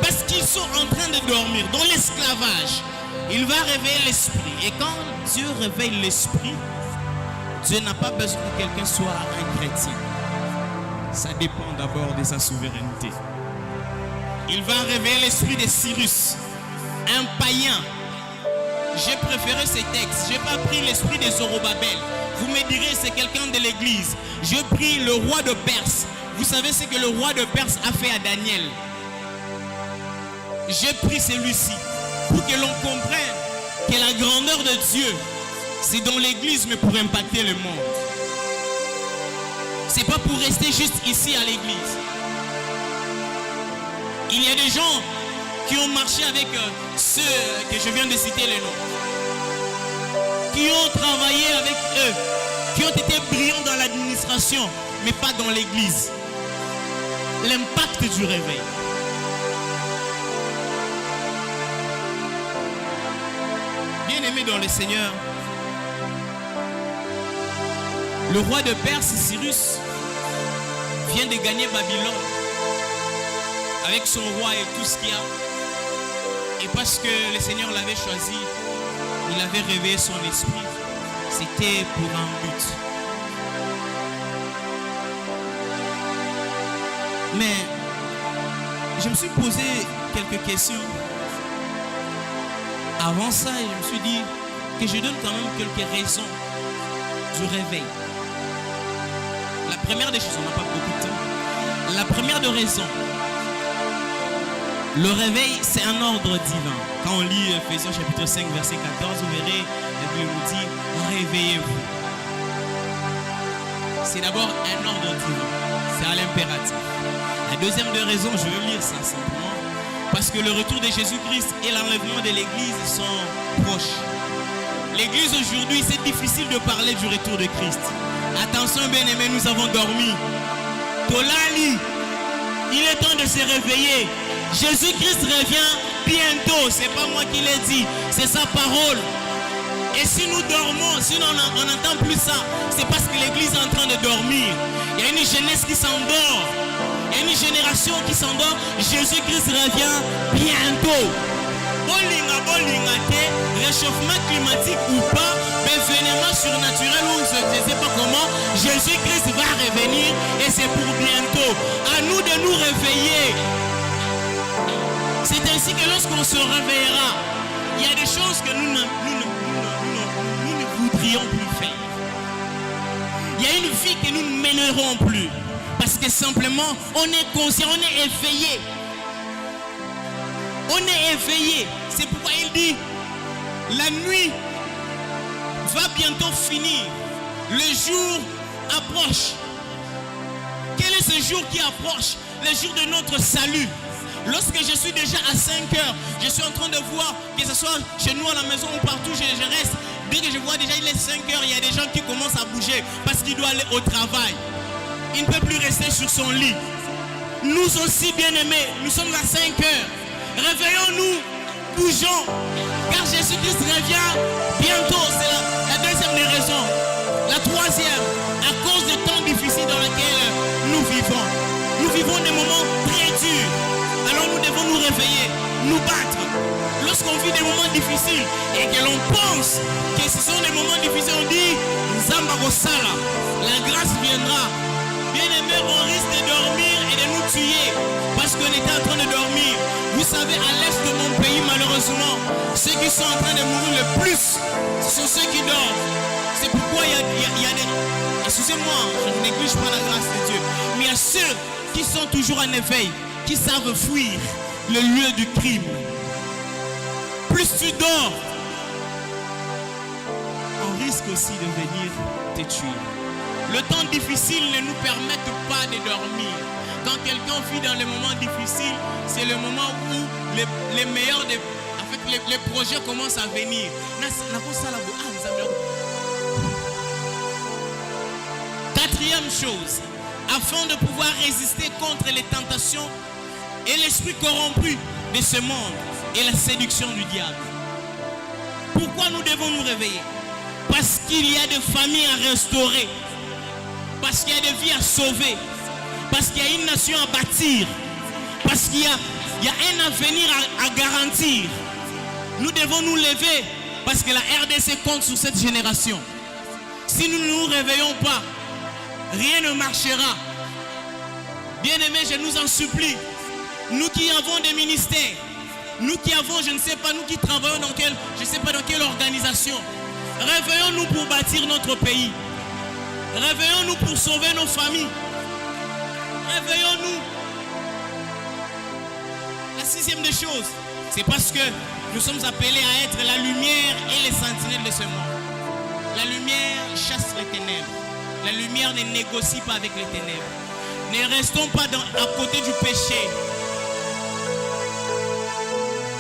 [SPEAKER 3] Parce qu'ils sont en train de dormir dans l'esclavage. Il va réveiller l'esprit. Et quand Dieu réveille l'esprit, Dieu n'a pas besoin que quelqu'un soit un chrétien. Ça dépend d'abord de sa souveraineté. Il va réveiller l'esprit de Cyrus, un païen. J'ai préféré ces textes. Je n'ai pas pris l'esprit de Zorobabel. Vous me direz, c'est quelqu'un de l'église. J'ai pris le roi de Perse. Vous savez ce que le roi de Perse a fait à Daniel. J'ai pris celui-ci pour que l'on comprenne que la grandeur de Dieu, c'est dans l'église, mais pour impacter le monde. C'est pas pour rester juste ici à l'église. Il y a des gens qui ont marché avec ceux que je viens de citer les noms, qui ont travaillé avec eux, qui ont été brillants dans l'administration, mais pas dans l'église. L'impact du réveil. Bien-aimé dans le Seigneur, le roi de Perse, Cyrus, vient de gagner Babylone avec son roi et tout ce qu'il y a. Et parce que le Seigneur l'avait choisi, il avait réveillé son esprit. C'était pour un but. Mais je me suis posé quelques questions. Avant ça, je me suis dit que je donne quand même quelques raisons du réveil. La première des choses, on n'a pas beaucoup de temps. La première des raisons, le réveil, c'est un ordre divin. Quand on lit Ephésiens chapitre 5, verset 14, vous verrez, la Bible nous dit, réveillez-vous. C'est d'abord un ordre divin. C'est à l'impératif. La deuxième des raisons, je vais lire ça simplement. Parce que le retour de Jésus-Christ et l'enlèvement de l'Église sont proches. L'Église aujourd'hui, c'est difficile de parler du retour de Christ. Attention bien-aimés, nous avons dormi. Tolali, il est temps de se réveiller. Jésus-Christ revient bientôt. C'est pas moi qui l'ai dit, c'est sa parole. Et si nous dormons, si on n'entend plus ça, c'est parce que l'Église est en train de dormir. Il y a une jeunesse qui s'endort. Il y a une génération qui s'endort. Jésus-Christ revient bientôt. Réchauffement climatique ou pas, événement surnaturel ou je ne sais pas comment, Jésus-Christ va revenir et c'est pour bientôt. À nous de nous réveiller. C'est ainsi que lorsqu'on se réveillera, il y a des choses que nous ne voudrions plus faire. Il y a une vie que nous ne mènerons plus. Parce que simplement, on est conscient, on est éveillé. On est éveillé. C'est pourquoi il dit, la nuit va bientôt finir. Le jour approche. Quel est ce jour qui approche? Le jour de notre salut. Lorsque je suis déjà à 5 heures, je suis en train de voir, que ce soit chez nous à la maison ou partout, je reste. Dès que je vois déjà il est 5 heures, il y a des gens qui commencent à bouger parce qu'il doit aller au travail. Il ne peut plus rester sur son lit. Nous aussi, bien-aimés, nous sommes à 5 heures. Réveillons-nous, bougeons, car Jésus-Christ revient bientôt. C'est la deuxième des raisons. La troisième, à cause des temps difficiles dans lesquels nous vivons. Nous vivons des moments très durs. Alors nous devons nous réveiller, nous battre. Lorsqu'on vit des moments difficiles et que l'on pense que ce sont des moments difficiles, on dit Nzamba Rosala, la grâce viendra. Bien aimé, on risque de dormir et de nous tuer parce qu'on était en train de dormir. Vous savez, à l'est de mon pays, malheureusement, ceux qui sont en train de mourir le plus, ce sont ceux qui dorment. C'est pourquoi il y a des... Excusez-moi, je ne néglige pas la grâce de Dieu. Mais il y a ceux qui sont toujours en éveil, qui savent fuir le lieu du crime. Plus tu dors, on risque aussi de venir te tuer. Le temps difficile ne nous permet pas de dormir. Quand quelqu'un vit dans les moments difficiles, c'est le moment où les meilleurs, les projets commencent à venir. Quatrième chose, afin de pouvoir résister contre les tentations et l'esprit corrompu de ce monde et la séduction du diable. Pourquoi nous devons nous réveiller? Parce qu'il y a des familles à restaurer, parce qu'il y a des vies à sauver, parce qu'il y a une nation à bâtir, parce qu'il y a un avenir à garantir. Nous devons nous lever parce que la RDC compte sur cette génération. Si nous ne nous réveillons pas, rien ne marchera. Bien-aimés, je nous en supplie, nous qui avons des ministères, nous qui avons, je ne sais pas, nous qui travaillons dans je ne sais pas dans quelle organisation, réveillons-nous pour bâtir notre pays. Réveillons-nous pour sauver nos familles. Réveillons-nous. La sixième des choses, c'est parce que nous sommes appelés à être la lumière et les sentinelles de ce monde. La lumière chasse les ténèbres. La lumière ne négocie pas avec les ténèbres. Ne restons pas à côté du péché.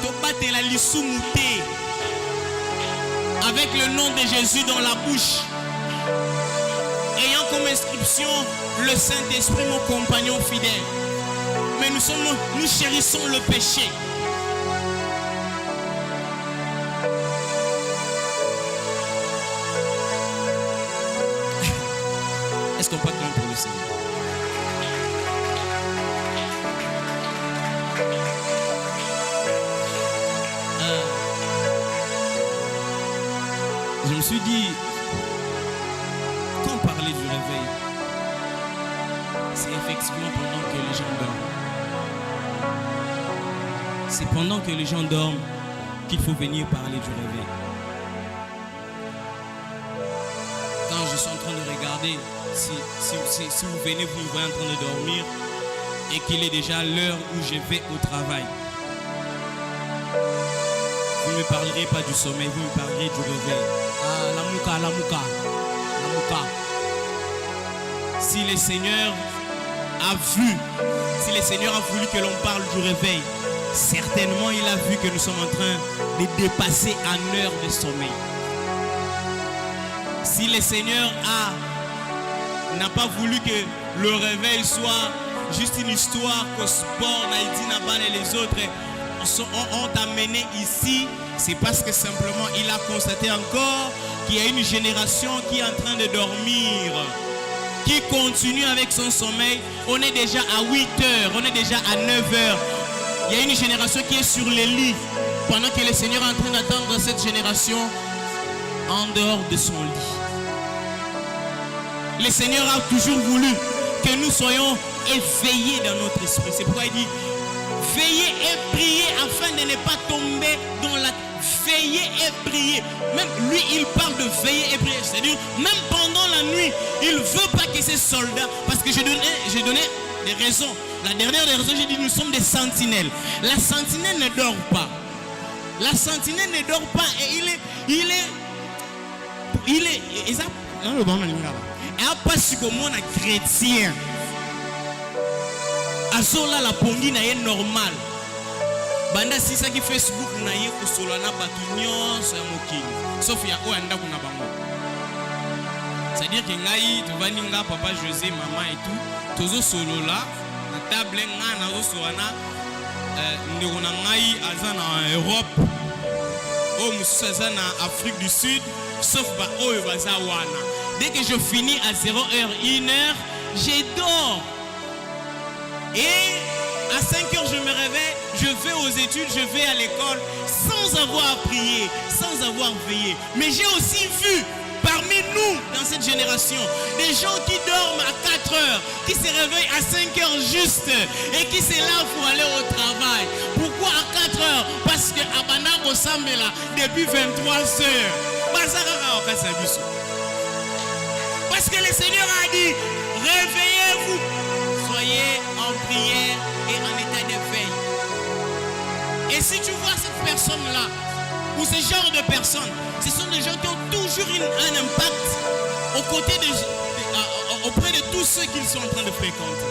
[SPEAKER 3] Tobate la lissoumouté avec le nom de Jésus dans la bouche, ayant comme inscription le Saint-Esprit, mon compagnon fidèle. Mais nous chérissons le péché. Est-ce qu'on peut acclamer pour le Seigneur? Je me suis dit, quand parler du réveil, c'est effectivement pendant que les gens dorment. C'est pendant que les gens dorment qu'il faut venir parler du réveil. Quand je suis en train de regarder, si vous venez, vous me voyez en train de dormir et qu'il est déjà l'heure où je vais au travail, vous ne me parlerez pas du sommeil, vous me parlerez du réveil. Ah, la mouka. Si le Seigneur a voulu que l'on parle du réveil, certainement il a vu que nous sommes en train de dépasser une heure de sommeil. Si le Seigneur n'a pas voulu que le réveil soit juste une histoire qu'au sport, Naïdi, Nabal et les autres ont amené ici, c'est parce que simplement il a constaté encore qu'il y a une génération qui est en train de dormir, qui continue avec son sommeil. On est déjà à 8 heures, on est déjà à 9 heures. Il y a une génération qui est sur les lits pendant que le Seigneur est en train d'attendre cette génération en dehors de son lit. Le Seigneur a toujours voulu que nous soyons éveillés dans notre esprit. C'est pourquoi il dit veillez et priez afin de ne pas tomber dans la... Veillez et priez. Même lui, il parle de veiller et prier. C'est-à-dire, même pendant la nuit, il ne veut pas que ces soldats... Parce que j'ai donné des raisons. La dernière des raisons, j'ai dit, nous sommes des sentinelles. La sentinelle ne dort pas. La sentinelle ne dort pas et il est Et après, si comme on a chrétien, azola la pongi na ye normal. Banda si ça qui Facebook na ye ko solo na batunyo so ya mokili. Sauf ya o anda kuna bango. C'est-à-dire que ngai tu vas ninga papa José maman et tout, tozo solo là na table nga na zo solo na ndeko na ngai aza na Europe. O mususu aza na Afrique du Sud, sauf ba oyo baza wana. Dès que je finis à 0h, 1h, je dors. Et à 5h, je me réveille, je vais aux études, je vais à l'école sans avoir prié, sans avoir veillé. Mais j'ai aussi vu parmi nous, dans cette génération, des gens qui dorment à 4 heures, qui se réveillent à 5 heures juste et qui se lavent pour aller au travail. Pourquoi à 4 heures? Parce que Abana Bosambela, depuis 23 heures. Parce que le Seigneur a dit, réveillez-vous, soyez en prière et en état de veille. Et si tu vois cette personne-là, ou ce genre de personnes, ce sont des gens qui ont toujours un impact auprès de tous ceux qu'ils sont en train de fréquenter.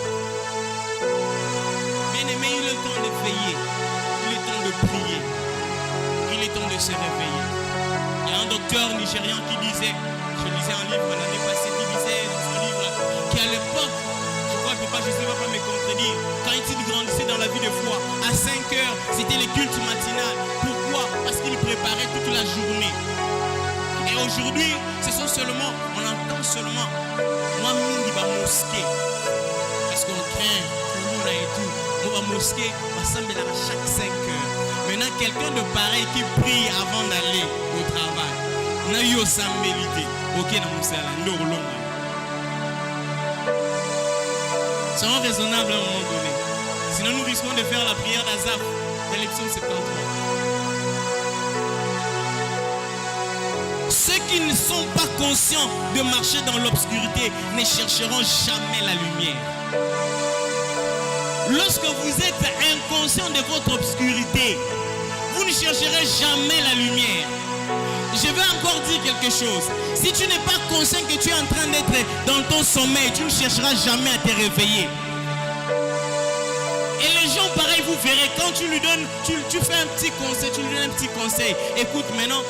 [SPEAKER 3] Bien aimé, il est temps de veiller, il est temps de prier, il est temps de se réveiller. Il y a un docteur nigérian qui disait, je lisais un livre l'année passée, qui disait dans son livre qu'à l'époque, je crois que papa Jésus ne va pas me contredire, quand il grandissait dans la vie de foi, à 5 heures, c'était les cultes matinales. Pourquoi? Parce qu'il préparait toute la journée. Et aujourd'hui, ce sont seulement, on entend seulement, moi, Mingi va mosquée. Parce qu'on craint, on a et tout. On va mosquée, on va s'embêter à chaque 5 heures. Maintenant, quelqu'un de pareil qui prie avant d'aller au travail. On a eu au sambélité. Ok, dans mon salaire, nous roulons. Soyons raisonnables à un moment donné. Sinon, nous risquons de faire la prière d'Azaph de l'élection 73. Ceux qui ne sont pas conscients de marcher dans l'obscurité ne chercheront jamais la lumière. Lorsque vous êtes inconscient de votre obscurité, vous ne chercherez jamais la lumière. Je vais encore dire quelque chose. Si tu n'es pas conscient que tu es en train d'être dans ton sommeil, tu ne chercheras jamais à te réveiller. Et les gens, pareil, vous verrez, quand tu lui donnes, tu fais un petit conseil, tu lui donnes un petit conseil. Écoute, maintenant,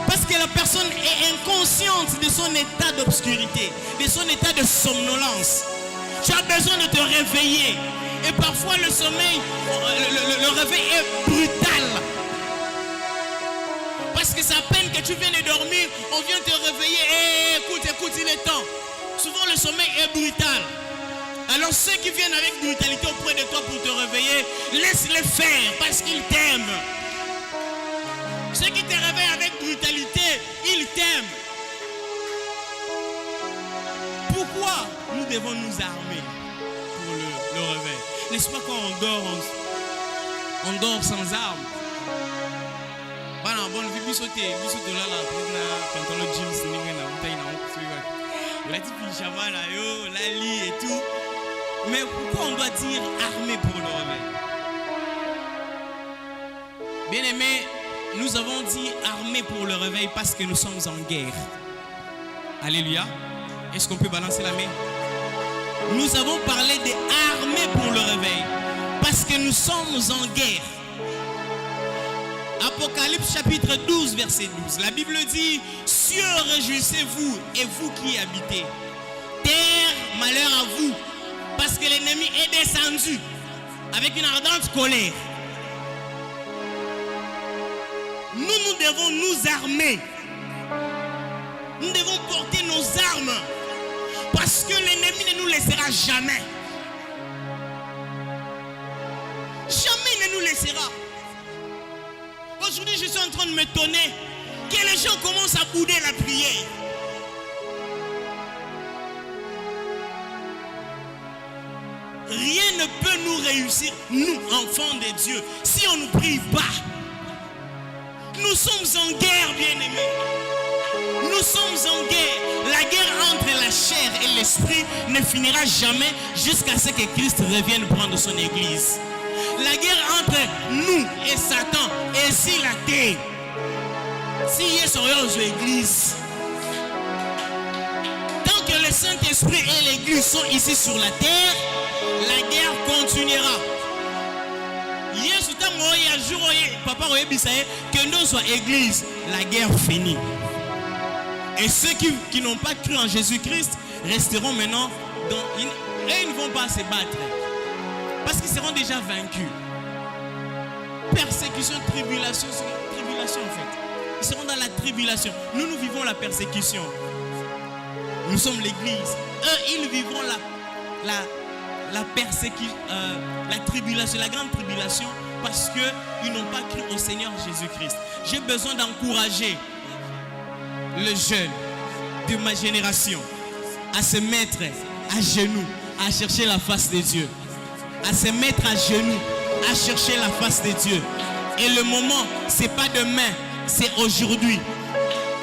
[SPEAKER 3] parce que la personne est inconsciente de son état d'obscurité, de son état de somnolence. Tu as besoin de te réveiller. Et parfois le sommeil, le réveil est brutal. Parce que c'est à peine que tu viens de dormir, on vient te réveiller. Hey, écoute, il est temps. Souvent le sommeil est brutal. Alors ceux qui viennent avec brutalité auprès de toi pour te réveiller, laisse-les faire parce qu'ils t'aiment. Ceux qui te réveillent avec brutalité, ils t'aiment. Pourquoi nous devons nous armer pour le réveil? N'est-ce pas quand on dort sans armes? Voilà, bon, je vais sauter là, pantalon jeans, la petite pyjama là, la lit et tout. Mais pourquoi on doit dire armé pour le réveil? Bien aimé, nous avons dit armé pour le réveil parce que nous sommes en guerre. Alléluia. Est-ce qu'on peut balancer la main? Nous avons parlé d'armé pour le réveil parce que nous sommes en guerre. Apocalypse chapitre 12 verset 12. La Bible dit: cieux, réjouissez-vous et vous qui habitez. Terre, malheur à vous, parce que l'ennemi est descendu avec une ardente colère. Nous devons nous armer. Nous devons porter nos armes parce que l'ennemi ne nous laissera jamais. Jamais il ne nous laissera. Aujourd'hui, je suis en train de m'étonner que les gens commencent à bouder la prière. Rien ne peut nous réussir, nous, enfants de Dieu, si on ne prie pas. Nous sommes en guerre, bien-aimés. Nous sommes en guerre. La guerre entre la chair et l'esprit ne finira jamais jusqu'à ce que Christ revienne prendre son église. La guerre entre nous et Satan et ici la terre. Si hier sur l'église, tant que le Saint-Esprit et l'église sont ici sur la terre, la guerre continuera. Hier sur ta jour, papa que nous soit église, la guerre finit. Et ceux qui n'ont pas cru en Jésus-Christ resteront maintenant et ils ne vont pas se battre. Parce qu'ils seront déjà vaincus. Persécution, tribulation en fait. Ils seront dans la tribulation. Nous vivons la persécution. Nous sommes l'église. Eux, ils vivront la persécution, la tribulation, la grande tribulation, parce qu'ils n'ont pas cru au Seigneur Jésus-Christ. J'ai besoin d'encourager le jeune de ma génération à se mettre à genoux, à chercher la face de Dieu. À se mettre à genoux, à chercher la face de Dieu. Et le moment, c'est pas demain, c'est aujourd'hui.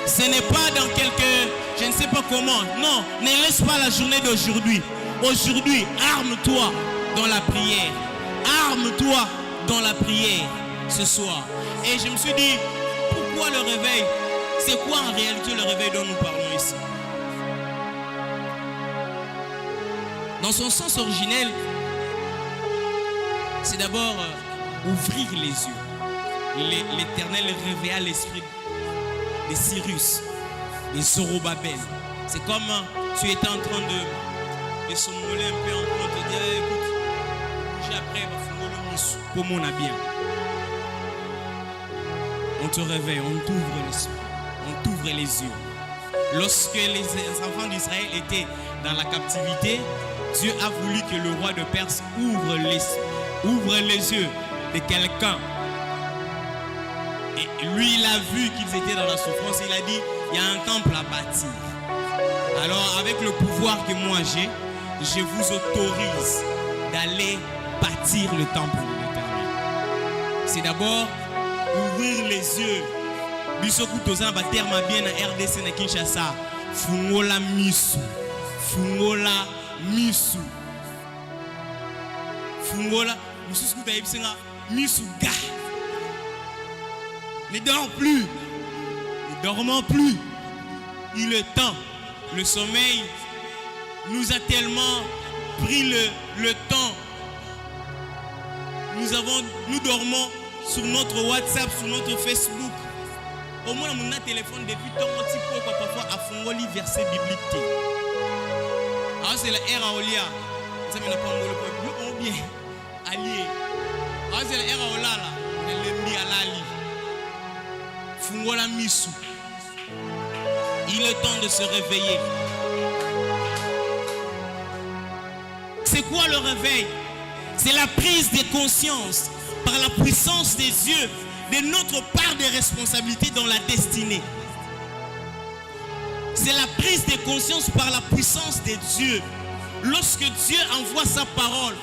[SPEAKER 3] Ce n'est pas dans quelques, je ne sais pas comment. Non, ne laisse pas la journée d'aujourd'hui. Aujourd'hui, arme-toi dans la prière. Arme-toi dans la prière ce soir. Et je me suis dit, pourquoi le réveil? C'est quoi en réalité le réveil dont nous parlons ici? Dans son sens originel, c'est d'abord ouvrir les yeux. L'Éternel réveilla l'esprit de Cyrus, de Zorobabel. C'est comme tu étais en train de somnoler un peu, en train de te dire, écoute, j'ai après pour mon bien. On te réveille, on t'ouvre l'esprit, on t'ouvre les yeux. Lorsque les enfants d'Israël étaient dans la captivité, Dieu a voulu que le roi de Perse ouvre les yeux de quelqu'un. Et lui, il a vu qu'ils étaient dans la souffrance. Il a dit, il y a un temple à bâtir. Alors, avec le pouvoir que moi j'ai, je vous autorise d'aller bâtir le temple de l'Éternel. C'est d'abord ouvrir les yeux. Bisoku tozana ba terme bien na RDC na Kinshasa. Fungola misu. Fungola misu. Fungola mususu taibsenga misu ga. Ne dors plus. Ne dormons plus. Il est temps. Le sommeil nous a tellement pris le temps. Nous dormons sur notre WhatsApp, sur notre Facebook. Au moins, on a un téléphone depuis tant de temps parfois à fongoli verset biblique. Alors, c'est la R à Olia. Ça me l'a pas ou bien allié. Alors, c'est la R à Olala. Elle est à l'ali. Fungola misu. Il est temps de se réveiller. C'est quoi le réveil? C'est la prise de conscience par la puissance des yeux de notre part de responsabilité dans la destinée. C'est la prise de conscience par la puissance de Dieu. Lorsque Dieu envoie sa parole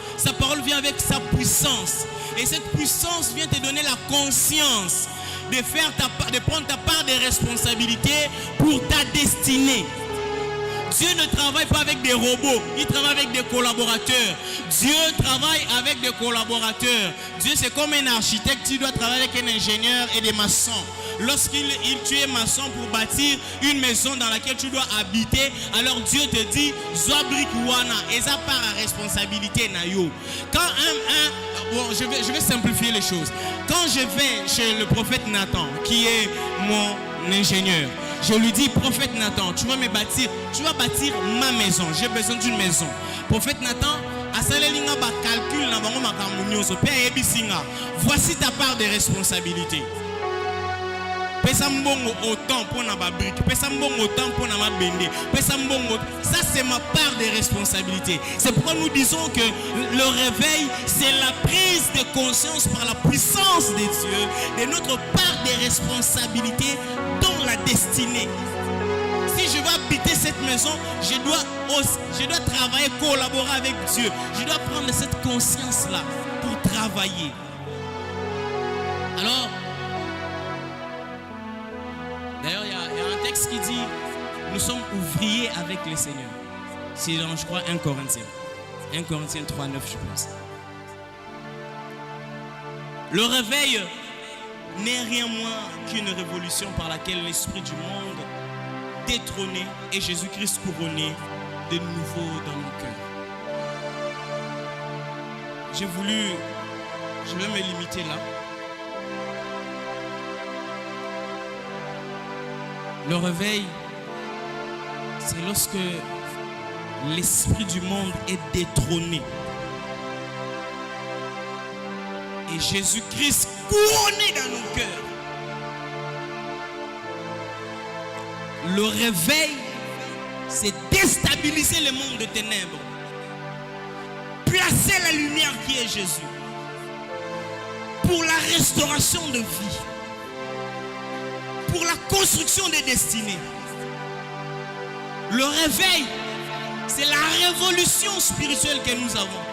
[SPEAKER 3] vient avec sa puissance. Et cette puissance vient te donner la conscience de prendre ta part de responsabilité pour ta destinée. Dieu ne travaille pas avec des robots, il travaille avec des collaborateurs. Dieu travaille avec des collaborateurs. Dieu, c'est comme un architecte, tu dois travailler avec un ingénieur et des maçons. Tu es maçon pour bâtir une maison dans laquelle tu dois habiter, alors Dieu te dit, Zobrik Wana, et ça part à responsabilité Nayo. Quand je vais simplifier les choses. Quand je vais chez le prophète Nathan, qui est mon ingénieur, je lui dis, prophète Nathan, tu vas bâtir ma maison. J'ai besoin d'une maison. Prophète Nathan, voici ta part de responsabilité. Ça c'est ma part de responsabilité. C'est pourquoi nous disons que le réveil, c'est la prise de conscience par la puissance de Dieu de notre part de responsabilité dans la destinée. Si je veux habiter cette maison, je dois travailler, collaborer avec Dieu. Je dois prendre cette conscience-là pour travailler. Alors, d'ailleurs, il y a un texte qui dit, nous sommes ouvriers avec le Seigneur. C'est dans, je crois, 1 Corinthiens 3, 9, je pense. Le réveil n'est rien moins qu'une révolution par laquelle l'esprit du monde détrôné et Jésus-Christ couronné de nouveau dans nos cœurs. Je vais me limiter là. Le réveil, c'est lorsque l'esprit du monde est détrôné et Jésus-Christ couronné dans nos cœurs. Le réveil, c'est déstabiliser le monde de ténèbres, placer la lumière qui est Jésus pour la restauration de vie, pour la construction des destinées. Le réveil, c'est la révolution spirituelle que nous avons.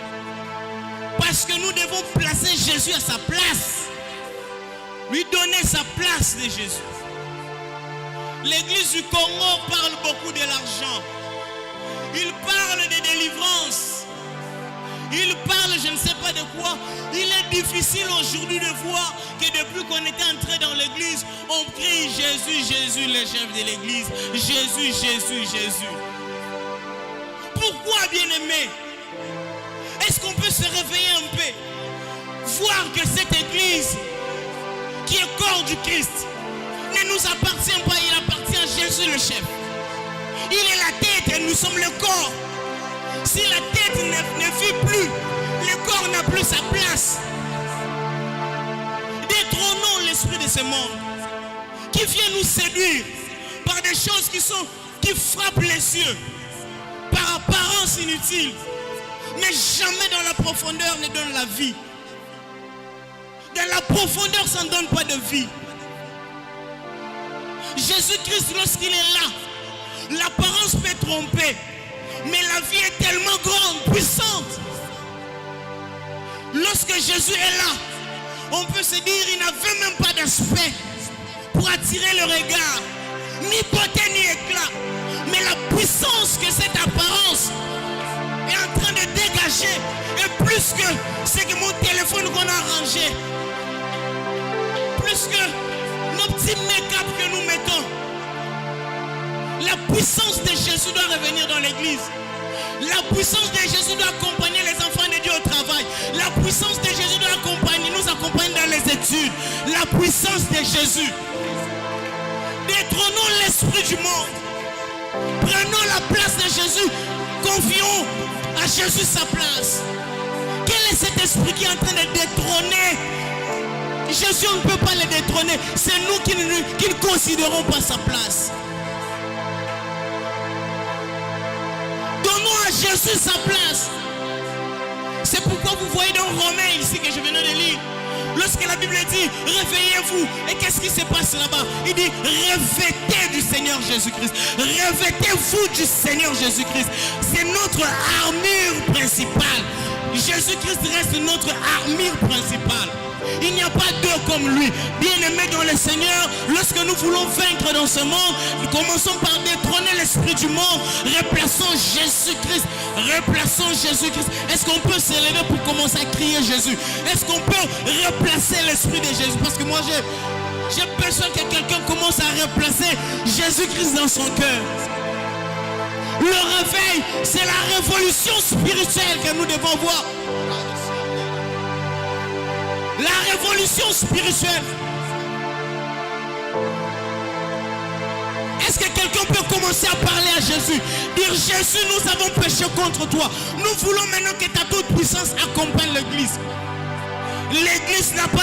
[SPEAKER 3] Parce que nous devons placer Jésus à sa place. Lui donner sa place de Jésus. L'église du Congo parle beaucoup de l'argent. Il parle de délivrance. Il parle je ne sais pas de quoi. Il est difficile aujourd'hui de voir que depuis qu'on était entré dans l'église, on crie Jésus, Jésus, le chef de l'église. Jésus, Jésus, Jésus. Pourquoi, bien-aimé? Est-ce qu'on peut se réveiller un peu? Voir que cette église, qui est corps du Christ, ne nous appartient pas, il appartient à Jésus le chef. Il est la tête et nous sommes le corps. Si la tête ne vit plus, le corps n'a plus sa place. Détrônons l'esprit de ce monde qui vient nous séduire par des choses qui frappent les yeux, par apparence inutile, mais jamais dans la profondeur ne donne la vie. Dans la profondeur, ça ne donne pas de vie. Jésus-Christ, lorsqu'il est là, l'apparence peut tromper, mais la vie est tellement grande, puissante. Lorsque Jésus est là, on peut se dire qu'il n'avait même pas d'aspect pour attirer le regard, ni beauté ni éclat, mais la puissance que cette apparence est en train de dégager est plus que ce que mon téléphone qu'on a rangé, plus que nos petits make-up que nous mettons. La puissance de Jésus doit revenir dans l'église. La puissance de Jésus doit accompagner les enfants de Dieu au travail. La puissance de Jésus doit nous accompagner dans les études. La puissance de Jésus. Détrônons l'esprit du monde. Prenons la place de Jésus. Confions à Jésus sa place. Quel est cet esprit qui est en train de détrôner Jésus? On ne peut pas le détrôner. C'est nous qui ne considérons pas sa place. Donnons à Jésus sa place. C'est pourquoi vous voyez dans Romains ici que je venais de lire, lorsque la Bible dit réveillez-vous, et qu'est-ce qui se passe là-bas? Il dit revêtez du Seigneur Jésus-Christ. Revêtez-vous du Seigneur Jésus-Christ. C'est notre armure principale. Jésus-Christ reste notre armure principale. Il n'y a pas deux comme lui. Bien-aimés dans le Seigneur, lorsque nous voulons vaincre dans ce monde, nous commençons par détrôner l'esprit du monde. Replaçons Jésus-Christ. Replaçons Jésus-Christ. Est-ce qu'on peut s'élever pour commencer à crier Jésus? Est-ce qu'on peut replacer l'esprit de Jésus? Parce que moi, j'ai besoin que quelqu'un commence à replacer Jésus-Christ dans son cœur. Le réveil, c'est la révolution spirituelle que nous devons voir. La révolution spirituelle. Est-ce que quelqu'un peut commencer à parler à Jésus? Dire Jésus, nous avons péché contre toi. Nous voulons maintenant que ta toute puissance accompagne l'église. L'église n'a pas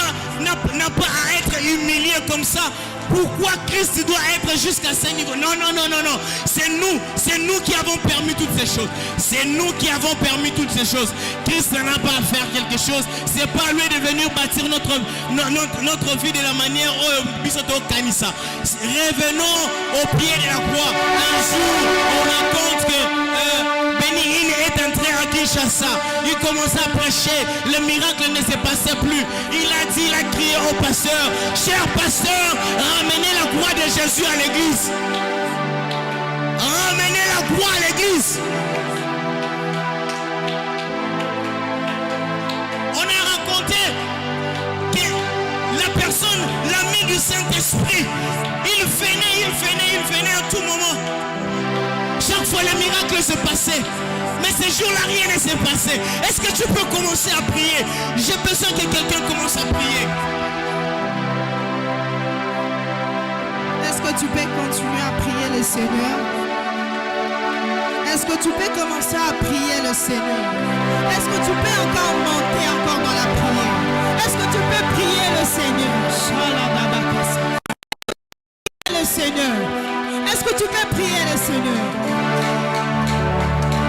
[SPEAKER 3] à être humiliée comme ça. Pourquoi Christ doit être jusqu'à ce niveau? Non, non, non, non, non. C'est nous qui avons permis toutes ces choses. C'est nous qui avons permis toutes ces choses. Christ n'a pas à faire quelque chose. C'est pas lui de venir bâtir notre vie de la manière Bisoto Kanissa. Revenons au pied de la croix. Un jour, on raconte que Béni est entré à Kinshasa. Il commença à prêcher. Le miracle ne se passait plus. Il a crié au pasteur, cher pasteur, ramenez la croix de Jésus à l'église. Ramenez la croix à l'église. On a raconté que la personne l'a du Saint-Esprit, il venait à tout moment. Chaque fois, le miracle se passait. Mais ces jours-là, rien ne s'est passé. Est-ce que tu peux commencer à prier? J'ai besoin que quelqu'un commence à prier.
[SPEAKER 1] Est-ce que tu peux continuer à prier le Seigneur? Est-ce que tu peux commencer à prier le Seigneur? Est-ce que tu peux encore monter encore dans la prière? Est-ce que tu peux prier le Seigneur? Le Seigneur. Est-ce que tu peux prier le Seigneur?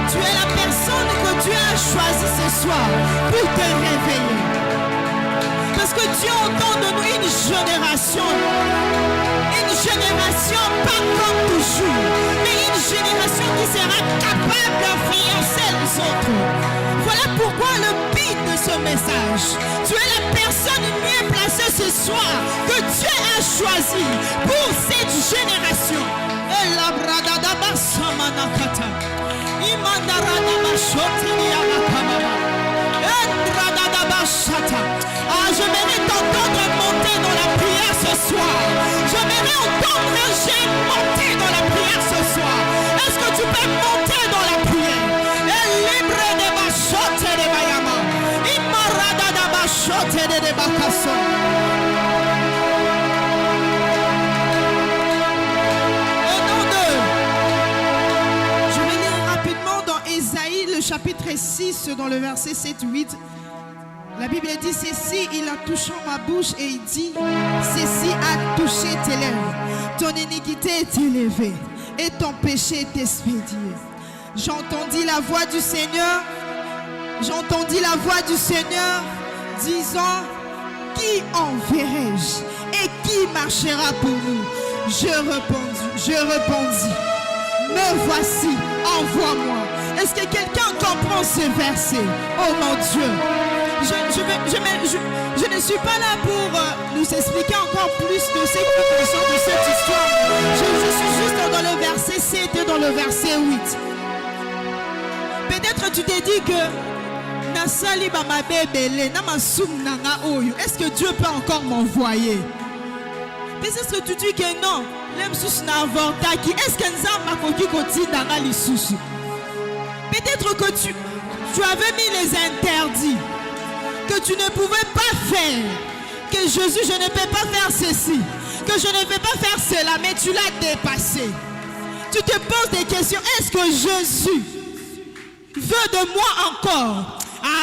[SPEAKER 1] Tu es la personne que Dieu a choisie ce soir pour te réveiller. Parce que Dieu entend de nous une génération pas comme toujours, mais une génération qui sera capable d'influencer les autres. Voilà pourquoi le but de ce message, tu es la personne mieux placée ce soir que Dieu a choisi pour cette génération. Je mérite d'entendre monter dans la prière ce soir. Je mérite d'entendre un jeune monter dans la prière ce soir. Est-ce que tu peux monter dans la prière? Libre de ma chote de Bayama. Imarada de ma chote de Bakasso. Je vais lire rapidement dans Ésaïe, le chapitre 6, dans le verset 7-8. La Bible dit, ceci, il a touché ma bouche et il dit, ceci a touché tes lèvres. Ton iniquité est élevée et ton péché est expédié. J'entendis la voix du Seigneur disant, qui enverrai-je et qui marchera pour nous? Je répondis, me voici, envoie-moi. Est-ce que quelqu'un comprend ce verset? Oh mon Dieu! Je ne suis pas là pour nous expliquer encore plus de cette conclusion de cette histoire. Je suis juste dans le verset 7 et dans le verset 8. Peut-être tu t'es dit que est-ce que Dieu peut encore m'envoyer? Peut-être que tu dis que non. Est-ce que peut-être que tu avais mis les interdits, que tu ne pouvais pas faire, que Jésus, je ne peux pas faire ceci, que je ne peux pas faire cela, mais tu l'as dépassé. Tu te poses des questions. Est-ce que Jésus veut de moi encore?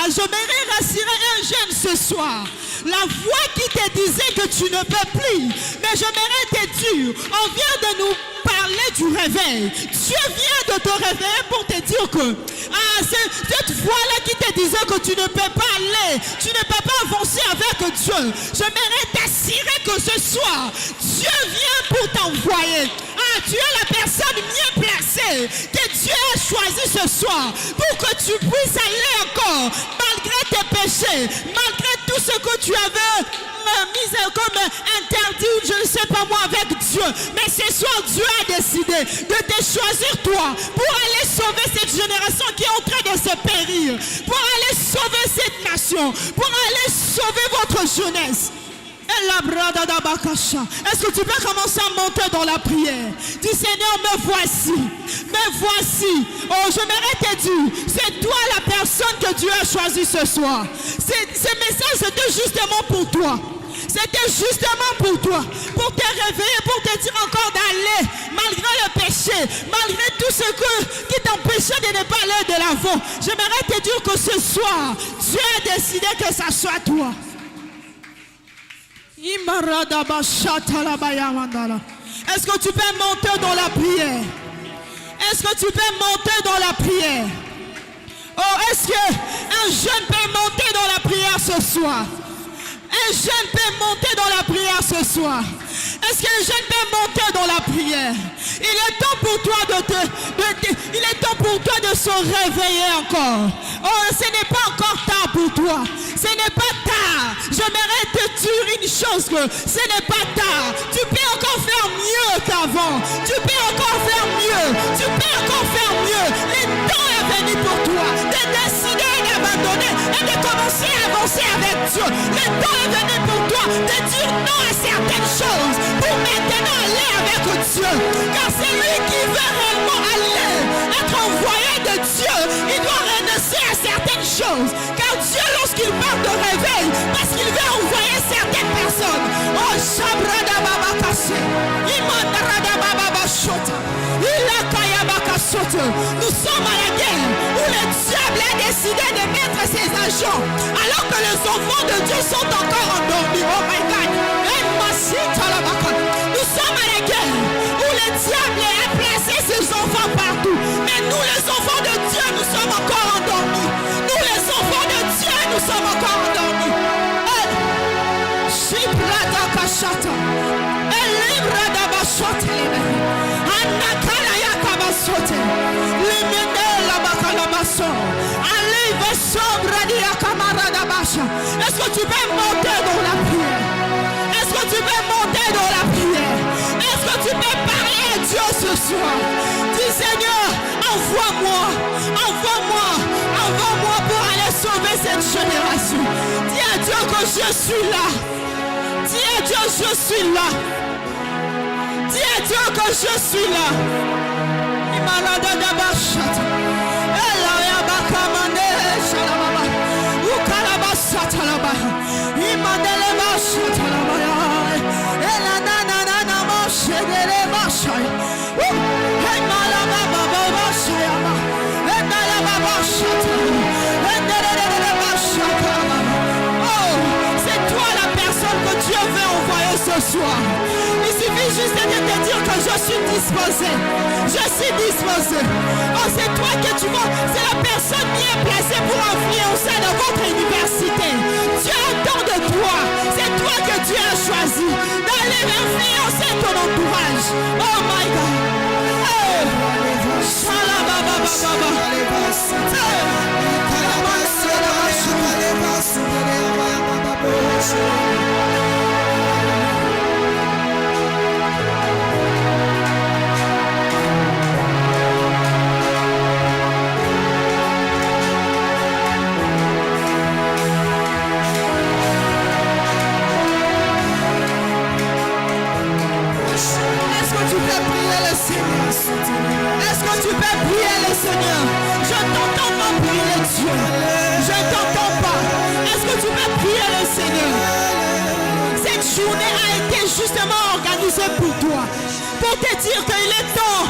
[SPEAKER 1] Je m'aimerais rassurer un jeune ce soir. La voix qui te disait que tu ne peux plus, mais j'aimerais te dire, on vient de nous parler du réveil. Dieu vient de te réveiller pour te dire que c'est cette voix-là qui te disait que tu ne peux pas aller, tu ne peux pas avancer avec Dieu. J'aimerais t'assurer que ce soir, Dieu vient pour t'envoyer. Tu es la personne mieux placée que Dieu a choisi ce soir pour que tu puisses aller encore, malgré tes péchés, malgré tout ce que tu avais mis comme interdit ou je ne sais pas moi avec Dieu. Mais ce soir, Dieu a décidé de te choisir toi pour aller sauver cette génération qui est en train de se périr, pour aller sauver cette nation, pour aller sauver votre jeunesse. Est-ce que tu peux commencer à monter dans la prière? Dis Seigneur, me voici. Oh, je m'aimerais te dire, c'est toi la personne que Dieu a choisie ce soir. Ce message c'était justement pour toi. C'était justement pour toi, pour te réveiller, pour te dire encore d'aller, malgré le péché, malgré tout ce qui t'empêchait de ne pas aller de l'avant. J'aimerais te dire que ce soir, Dieu a décidé que ça soit toi. Est-ce que tu peux monter dans la prière? Est-ce que tu peux monter dans la prière? Oh, est-ce qu'un jeune peut monter dans la prière ce soir? Un jeune peut monter dans la prière ce soir. Est-ce qu'un jeune peut monter dans la prière? Il est temps pour toi il est temps pour toi de se réveiller encore. Oh, ce n'est pas encore tard pour toi. Ce n'est pas tard. J'aimerais te dire une chose que ce n'est pas tard. Tu peux encore faire mieux qu'avant. Tu peux encore faire mieux. Tu peux encore faire mieux. Le temps est venu pour toi de décider d'abandonner et de commencer à avancer avec Dieu. Le temps est venu pour toi de dire non à certaines choses pour maintenant aller avec Dieu. Car c'est lui qui veut réellement aller, être envoyé de Dieu. Il doit renoncer à certaines choses. Car Dieu, lorsqu'il parle de réveil, parce qu'il veut envoyer certaines personnes. Oh, Shabrada Baba Kassé, Imandarada Baba Shota, Ilakaya Bakassote. Nous sommes à la guerre où le diable a décidé de mettre ses agents alors que les enfants de Dieu sont encore endormis. Oh my God. Nous sommes à la guerre où le diable a placé ses enfants partout. Mais nous, les enfants de Dieu, nous sommes encore endormis. Nous, les enfants de Dieu, nous sommes encore endormis. Est-ce que tu peux monter dans la prière? Est-ce que tu peux monter dans la prière? Est-ce que tu peux parler à Dieu ce soir? Dis Seigneur, envoie-moi, envoie-moi, envoie-moi pour aller sauver cette génération. Dis à Dieu que je suis là. Dis à Dieu je suis là. Dis à Dieu que je suis là. C'est toi la personne que Dieu veut envoyer ce soir. Il suffit juste de te dire que je suis disposé. Je suis disposé. Oh, c'est toi que tu vois. C'est la personne bien placée pour influencer dans votre université. Dieu attend de toi. C'est toi que Dieu a choisi d'aller influencer ton entourage. Oh my God. Hey. Est-ce que tu peux prier le Seigneur? Je t'entends pas prier Dieu. Je t'entends pas. Est-ce que tu peux prier le Seigneur? Cette journée a été justement organisée pour toi. Pour te dire qu'il est temps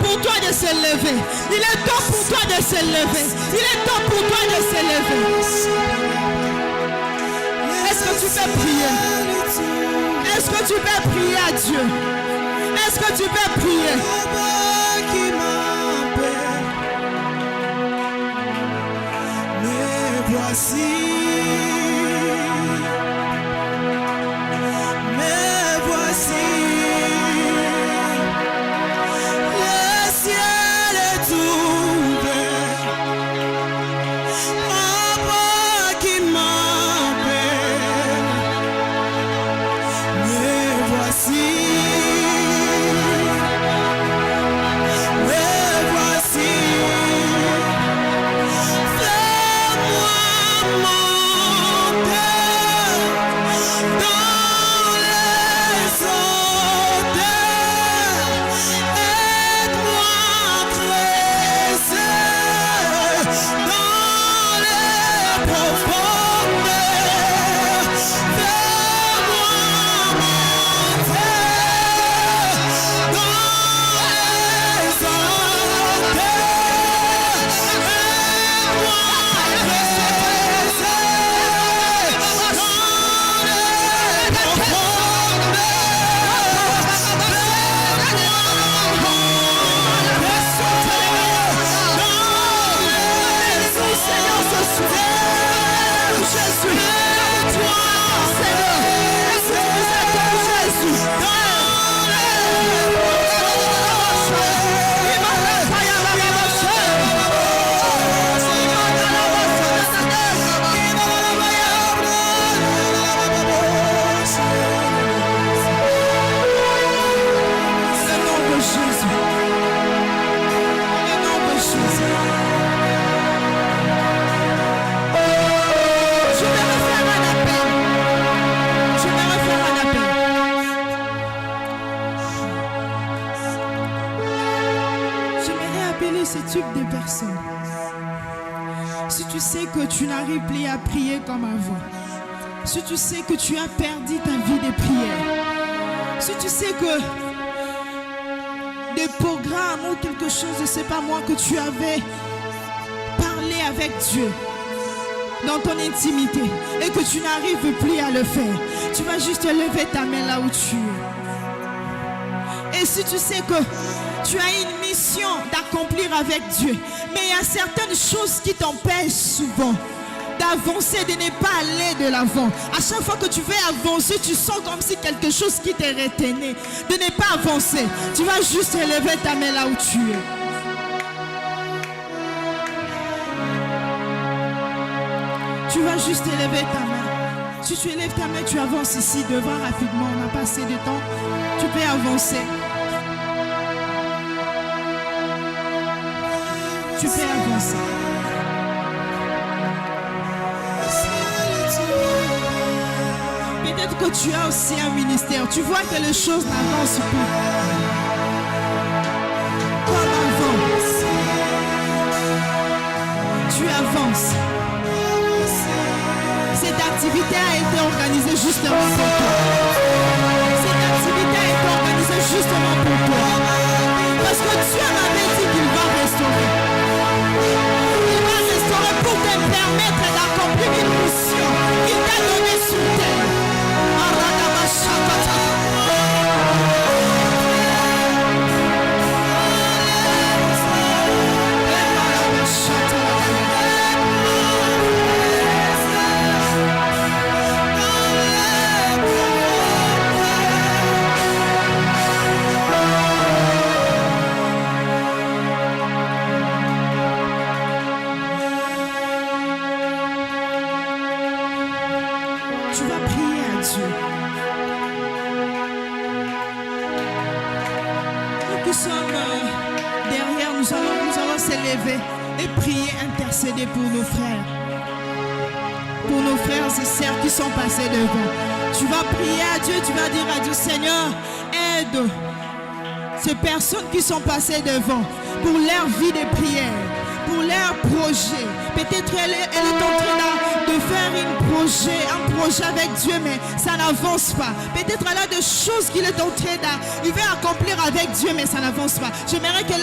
[SPEAKER 1] pour toi de se lever. Il est temps pour toi de se lever. Il est temps pour toi de se lever. Est-ce que tu peux prier? Est-ce que tu peux prier à Dieu? Est-ce que tu peux prier?
[SPEAKER 4] Me voici, le ciel est ouvert, Papa qui m'appelle, me voici. Fais-moi
[SPEAKER 1] personne, si tu sais que tu n'arrives plus à prier comme avant, si tu sais que tu as perdu ta vie de prière, si tu sais que des programmes ou quelque chose, je ne sais pas moi, que tu avais parlé avec Dieu dans ton intimité et que tu n'arrives plus à le faire, tu vas juste lever ta main là où tu es. Et si tu sais que tu as une mission d'accomplir avec Dieu, mais il y a certaines choses qui t'empêchent souvent d'avancer, de ne pas aller de l'avant. À chaque fois que tu veux avancer, tu sens comme si quelque chose qui te retenait de ne pas avancer. Tu vas juste lever ta main là où tu es. Tu vas juste élever ta main. Si tu élèves ta main, tu avances ici devant rapidement. On n'a pas assez de temps. Tu peux avancer. Tu peux avancer. Peut-être que tu as aussi un ministère. Tu vois que les choses n'avancent plus comme avant. Tu avances. Cette activité a été organisée justement pour toi. Cette activité a été organisée justement pour toi. Parce que Dieu m'avait dit qu'il va restaurer. Il va restaurer pour te permettre d'accomplir une mission qu'il t'a donnée sur terre. Tu vas prier à Dieu. Nous qui sommes derrière, nous allons s'élever et prier, intercéder pour nos frères. Pour nos frères et sœurs qui sont passés devant. Tu vas prier à Dieu, tu vas dire à Dieu, Seigneur, aide ces personnes qui sont passées devant pour leur vie de prière, pour leur projet. Peut-être elle est en train de faire un projet avec Dieu, mais ça n'avance pas. Peut-être elle a des choses qu'il est en train d'arriver à accomplir avec Dieu, mais ça n'avance pas. J'aimerais que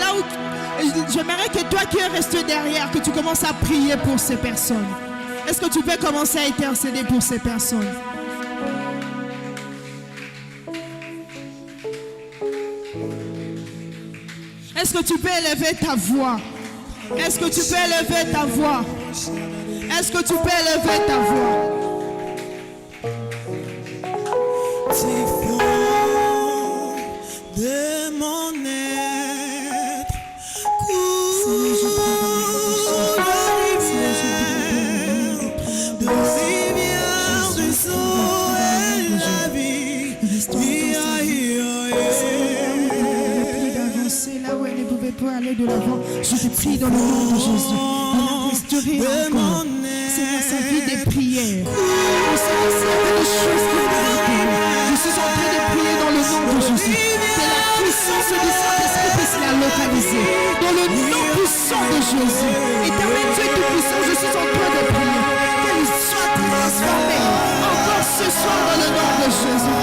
[SPEAKER 1] toi qui es resté derrière, que tu commences à prier pour ces personnes. Est-ce que tu peux commencer à intercéder pour ces personnes? Est-ce que tu peux élever ta voix? Est-ce que tu peux élever ta voix? Est-ce que tu peux élever ta voix?
[SPEAKER 4] Tu fond de mon être, de rivière de sang et la vie.
[SPEAKER 1] Là où elle ne pouvait pas aller de l'avant, je te prie dans le nom de Jésus. Elle a restauré encore, Seigneur, sa vie de prière. Seigneur, des choses qui vont arriver. Je suis en train de prier dans le nom de Jésus. Que la puissance du Saint-Esprit puisse la localiser. Dans le nom puissant de Jésus. Éternel Dieu Tout-Puissant, je suis en train de prier. Qu'elle soit transformée encore ce soir dans le nom de Jésus.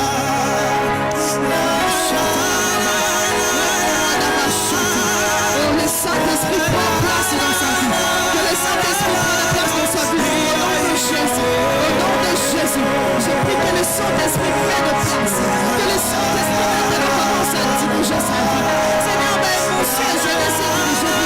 [SPEAKER 1] Le Saint-Esprit prend place dans sa vie. Que le Saint-Esprit prenne place dans sa vie. Au nom de Jésus. Au nom de Jésus. Je prie que le Saint-Esprit prenne place. Que le Saint-Esprit maintenant commence à diriger sa vie. Seigneur, mon ciel, je laisse diriger.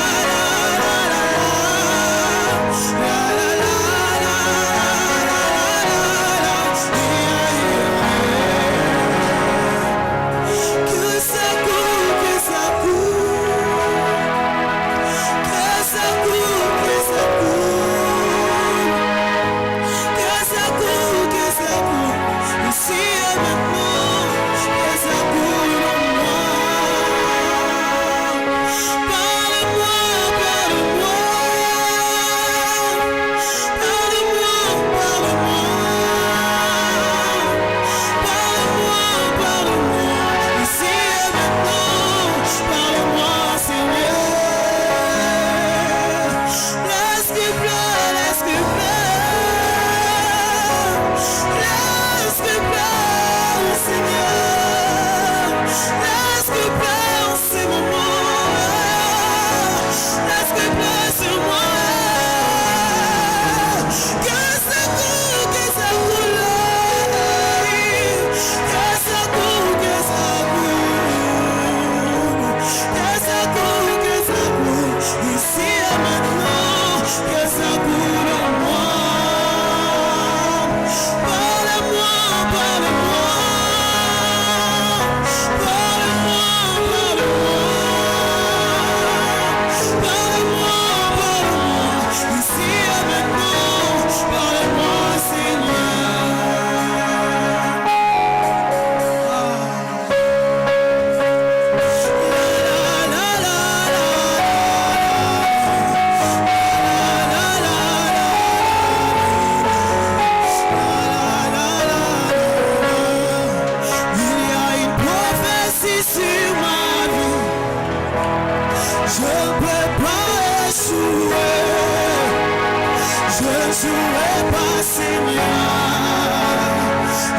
[SPEAKER 4] n'échouerai pas, Seigneur.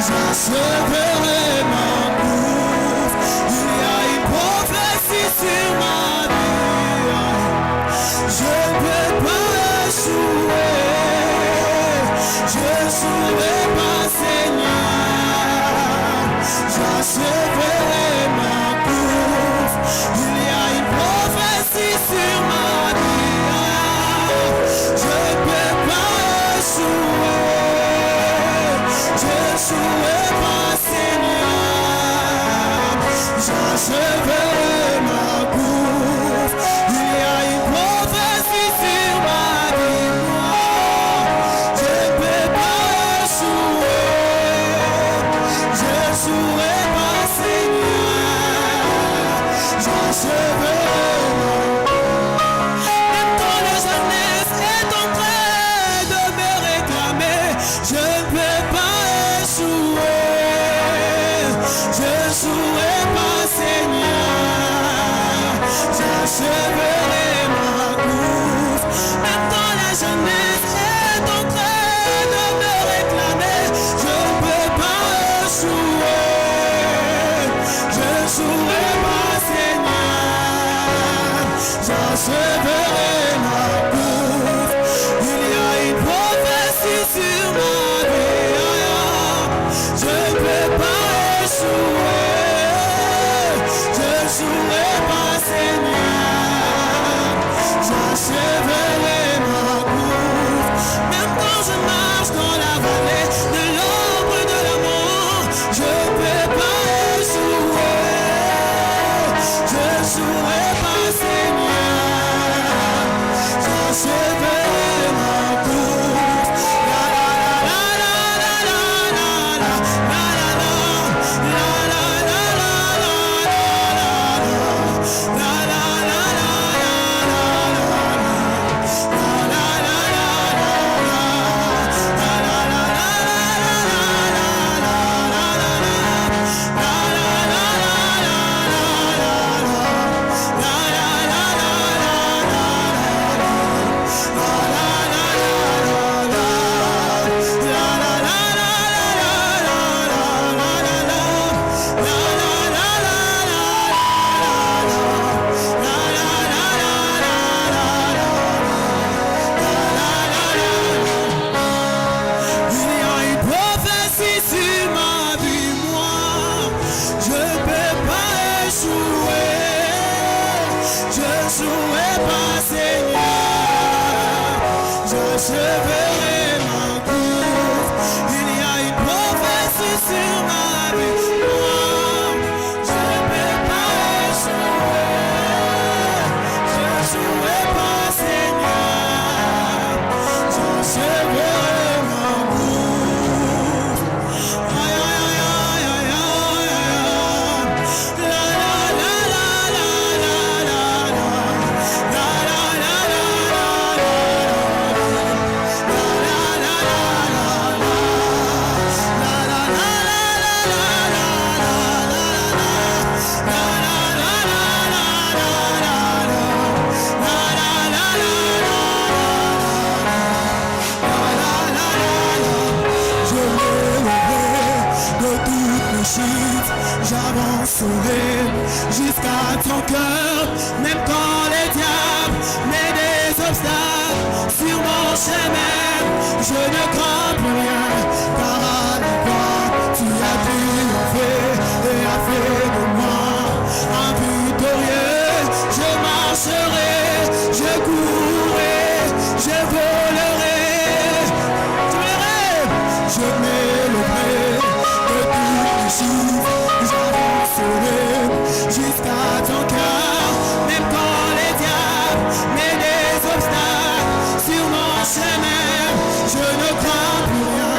[SPEAKER 4] J'achèverai ma course. Il y a une prophétie sur ma vie. Je ne peux pas échouer. Je n'échouerai pas, Seigneur. J'achèverai ma course. Il y a une prophétie sur ma vie. Je ne peux pas échouer. Je n'échouerai pas, Seigneur. J'achèverai ma course. Il y a une prophétie sur ma vie. Je ne peux pas échouer. Je n'échouerai pas, Seigneur. J'achèverai ma course. Même quand la jeunesse est en train de me réclamer, je ne peux pas échouer. Je n'échouerai pas, Seigneur. J'achèverai ma course. Même quand la jeunesse est en train de me réclamer, je ne peux pas échouer. Je n'échouerai pas, Seigneur. J'achèverai ma course. Il y a une prophétie sur ma vie. Je ne peux pas échouer. Je n'échouerai pas, Seigneur. J'achèverai ma course. Même quand je marche dans la vallée de l'ombre de la mort, je ne peux pas échouer. Je n'échouerai pas, Seigneur. J'achèverai ma course. La la la la la la la la la la la la la Il y a une prophétie sur ma vie, moi. Je ne peux pas échouer. Je n'échouerai pas, Seigneur. J'achèverai ma course. Il y a une prophétie sur ma vie, moi. Je ne peux pas échouer. Je n'échouerai pas, Seigneur. J'achèverai ma course. Aïe, aïe, aïe, aïe, aïe, aïe, aïe. La, la, la, la, la, la, la, la. La, la, la, la, la, la, la. La, la, la, la, la, la. La, la, la, la, la, la, la, la, la. La, la, la, la, la, la, la, la. La, la, la, la, la, je m'élèverai de toutes mes chutes, j'avancerai jusqu'à ton cœur, même quand les diables mettent des obstacles sur mon chemin. Je ne crains plus rien, car à la croix, tu as triomphé et as fait de moi un victorieux. Je marcherai, je courrai, je volerai. Je m'élèverai de toutes les choses, j'avancerai jusqu'à ton cœur, même quand les diables mettent des obstacles sur mon chemin. Je ne crains plus rien,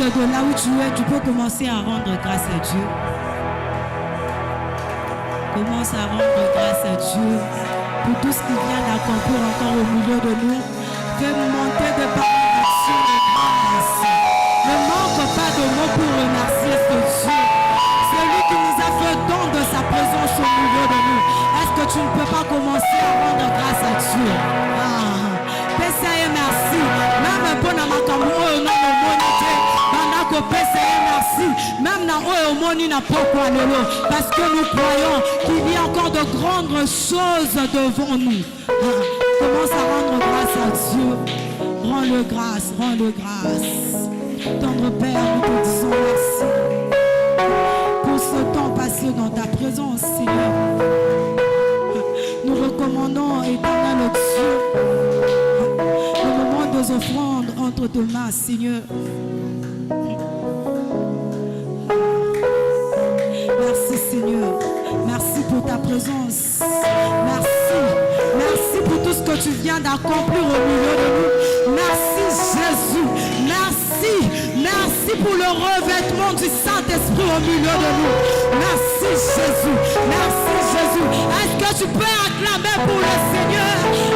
[SPEAKER 1] de là où tu es, tu peux commencer à rendre grâce à Dieu. Commence à rendre grâce à Dieu pour tout ce qu'il vient d'accomplir encore au milieu de nous. Fais monter de paroles d'action de grâce. Ne manque pas de mots pour remercier ce Dieu. C'est lui qui nous a fait don de sa présence au milieu de nous. Est-ce que tu ne peux pas commencer à rendre grâce à Dieu? Merci. Même pour Namakambo, non, merci. Même n'a pas quoi parce que nous croyons qu'il y a encore de grandes choses devant nous. Commence à rendre grâce à Dieu. Rends-le grâce, rends-le grâce. Tendre Père, nous te disons merci pour ce temps passé dans ta présence, Seigneur. Nous recommandons, éternel Dieu, le moment des offrandes entre tes mains, Seigneur. Merci, Seigneur. Merci pour ta présence. Merci. Merci pour tout ce que tu viens d'accomplir au milieu de nous. Merci, Jésus. Merci. Merci pour le revêtement du Saint-Esprit au milieu de nous. Merci, Jésus. Merci, Jésus. Est-ce que tu peux acclamer pour le Seigneur?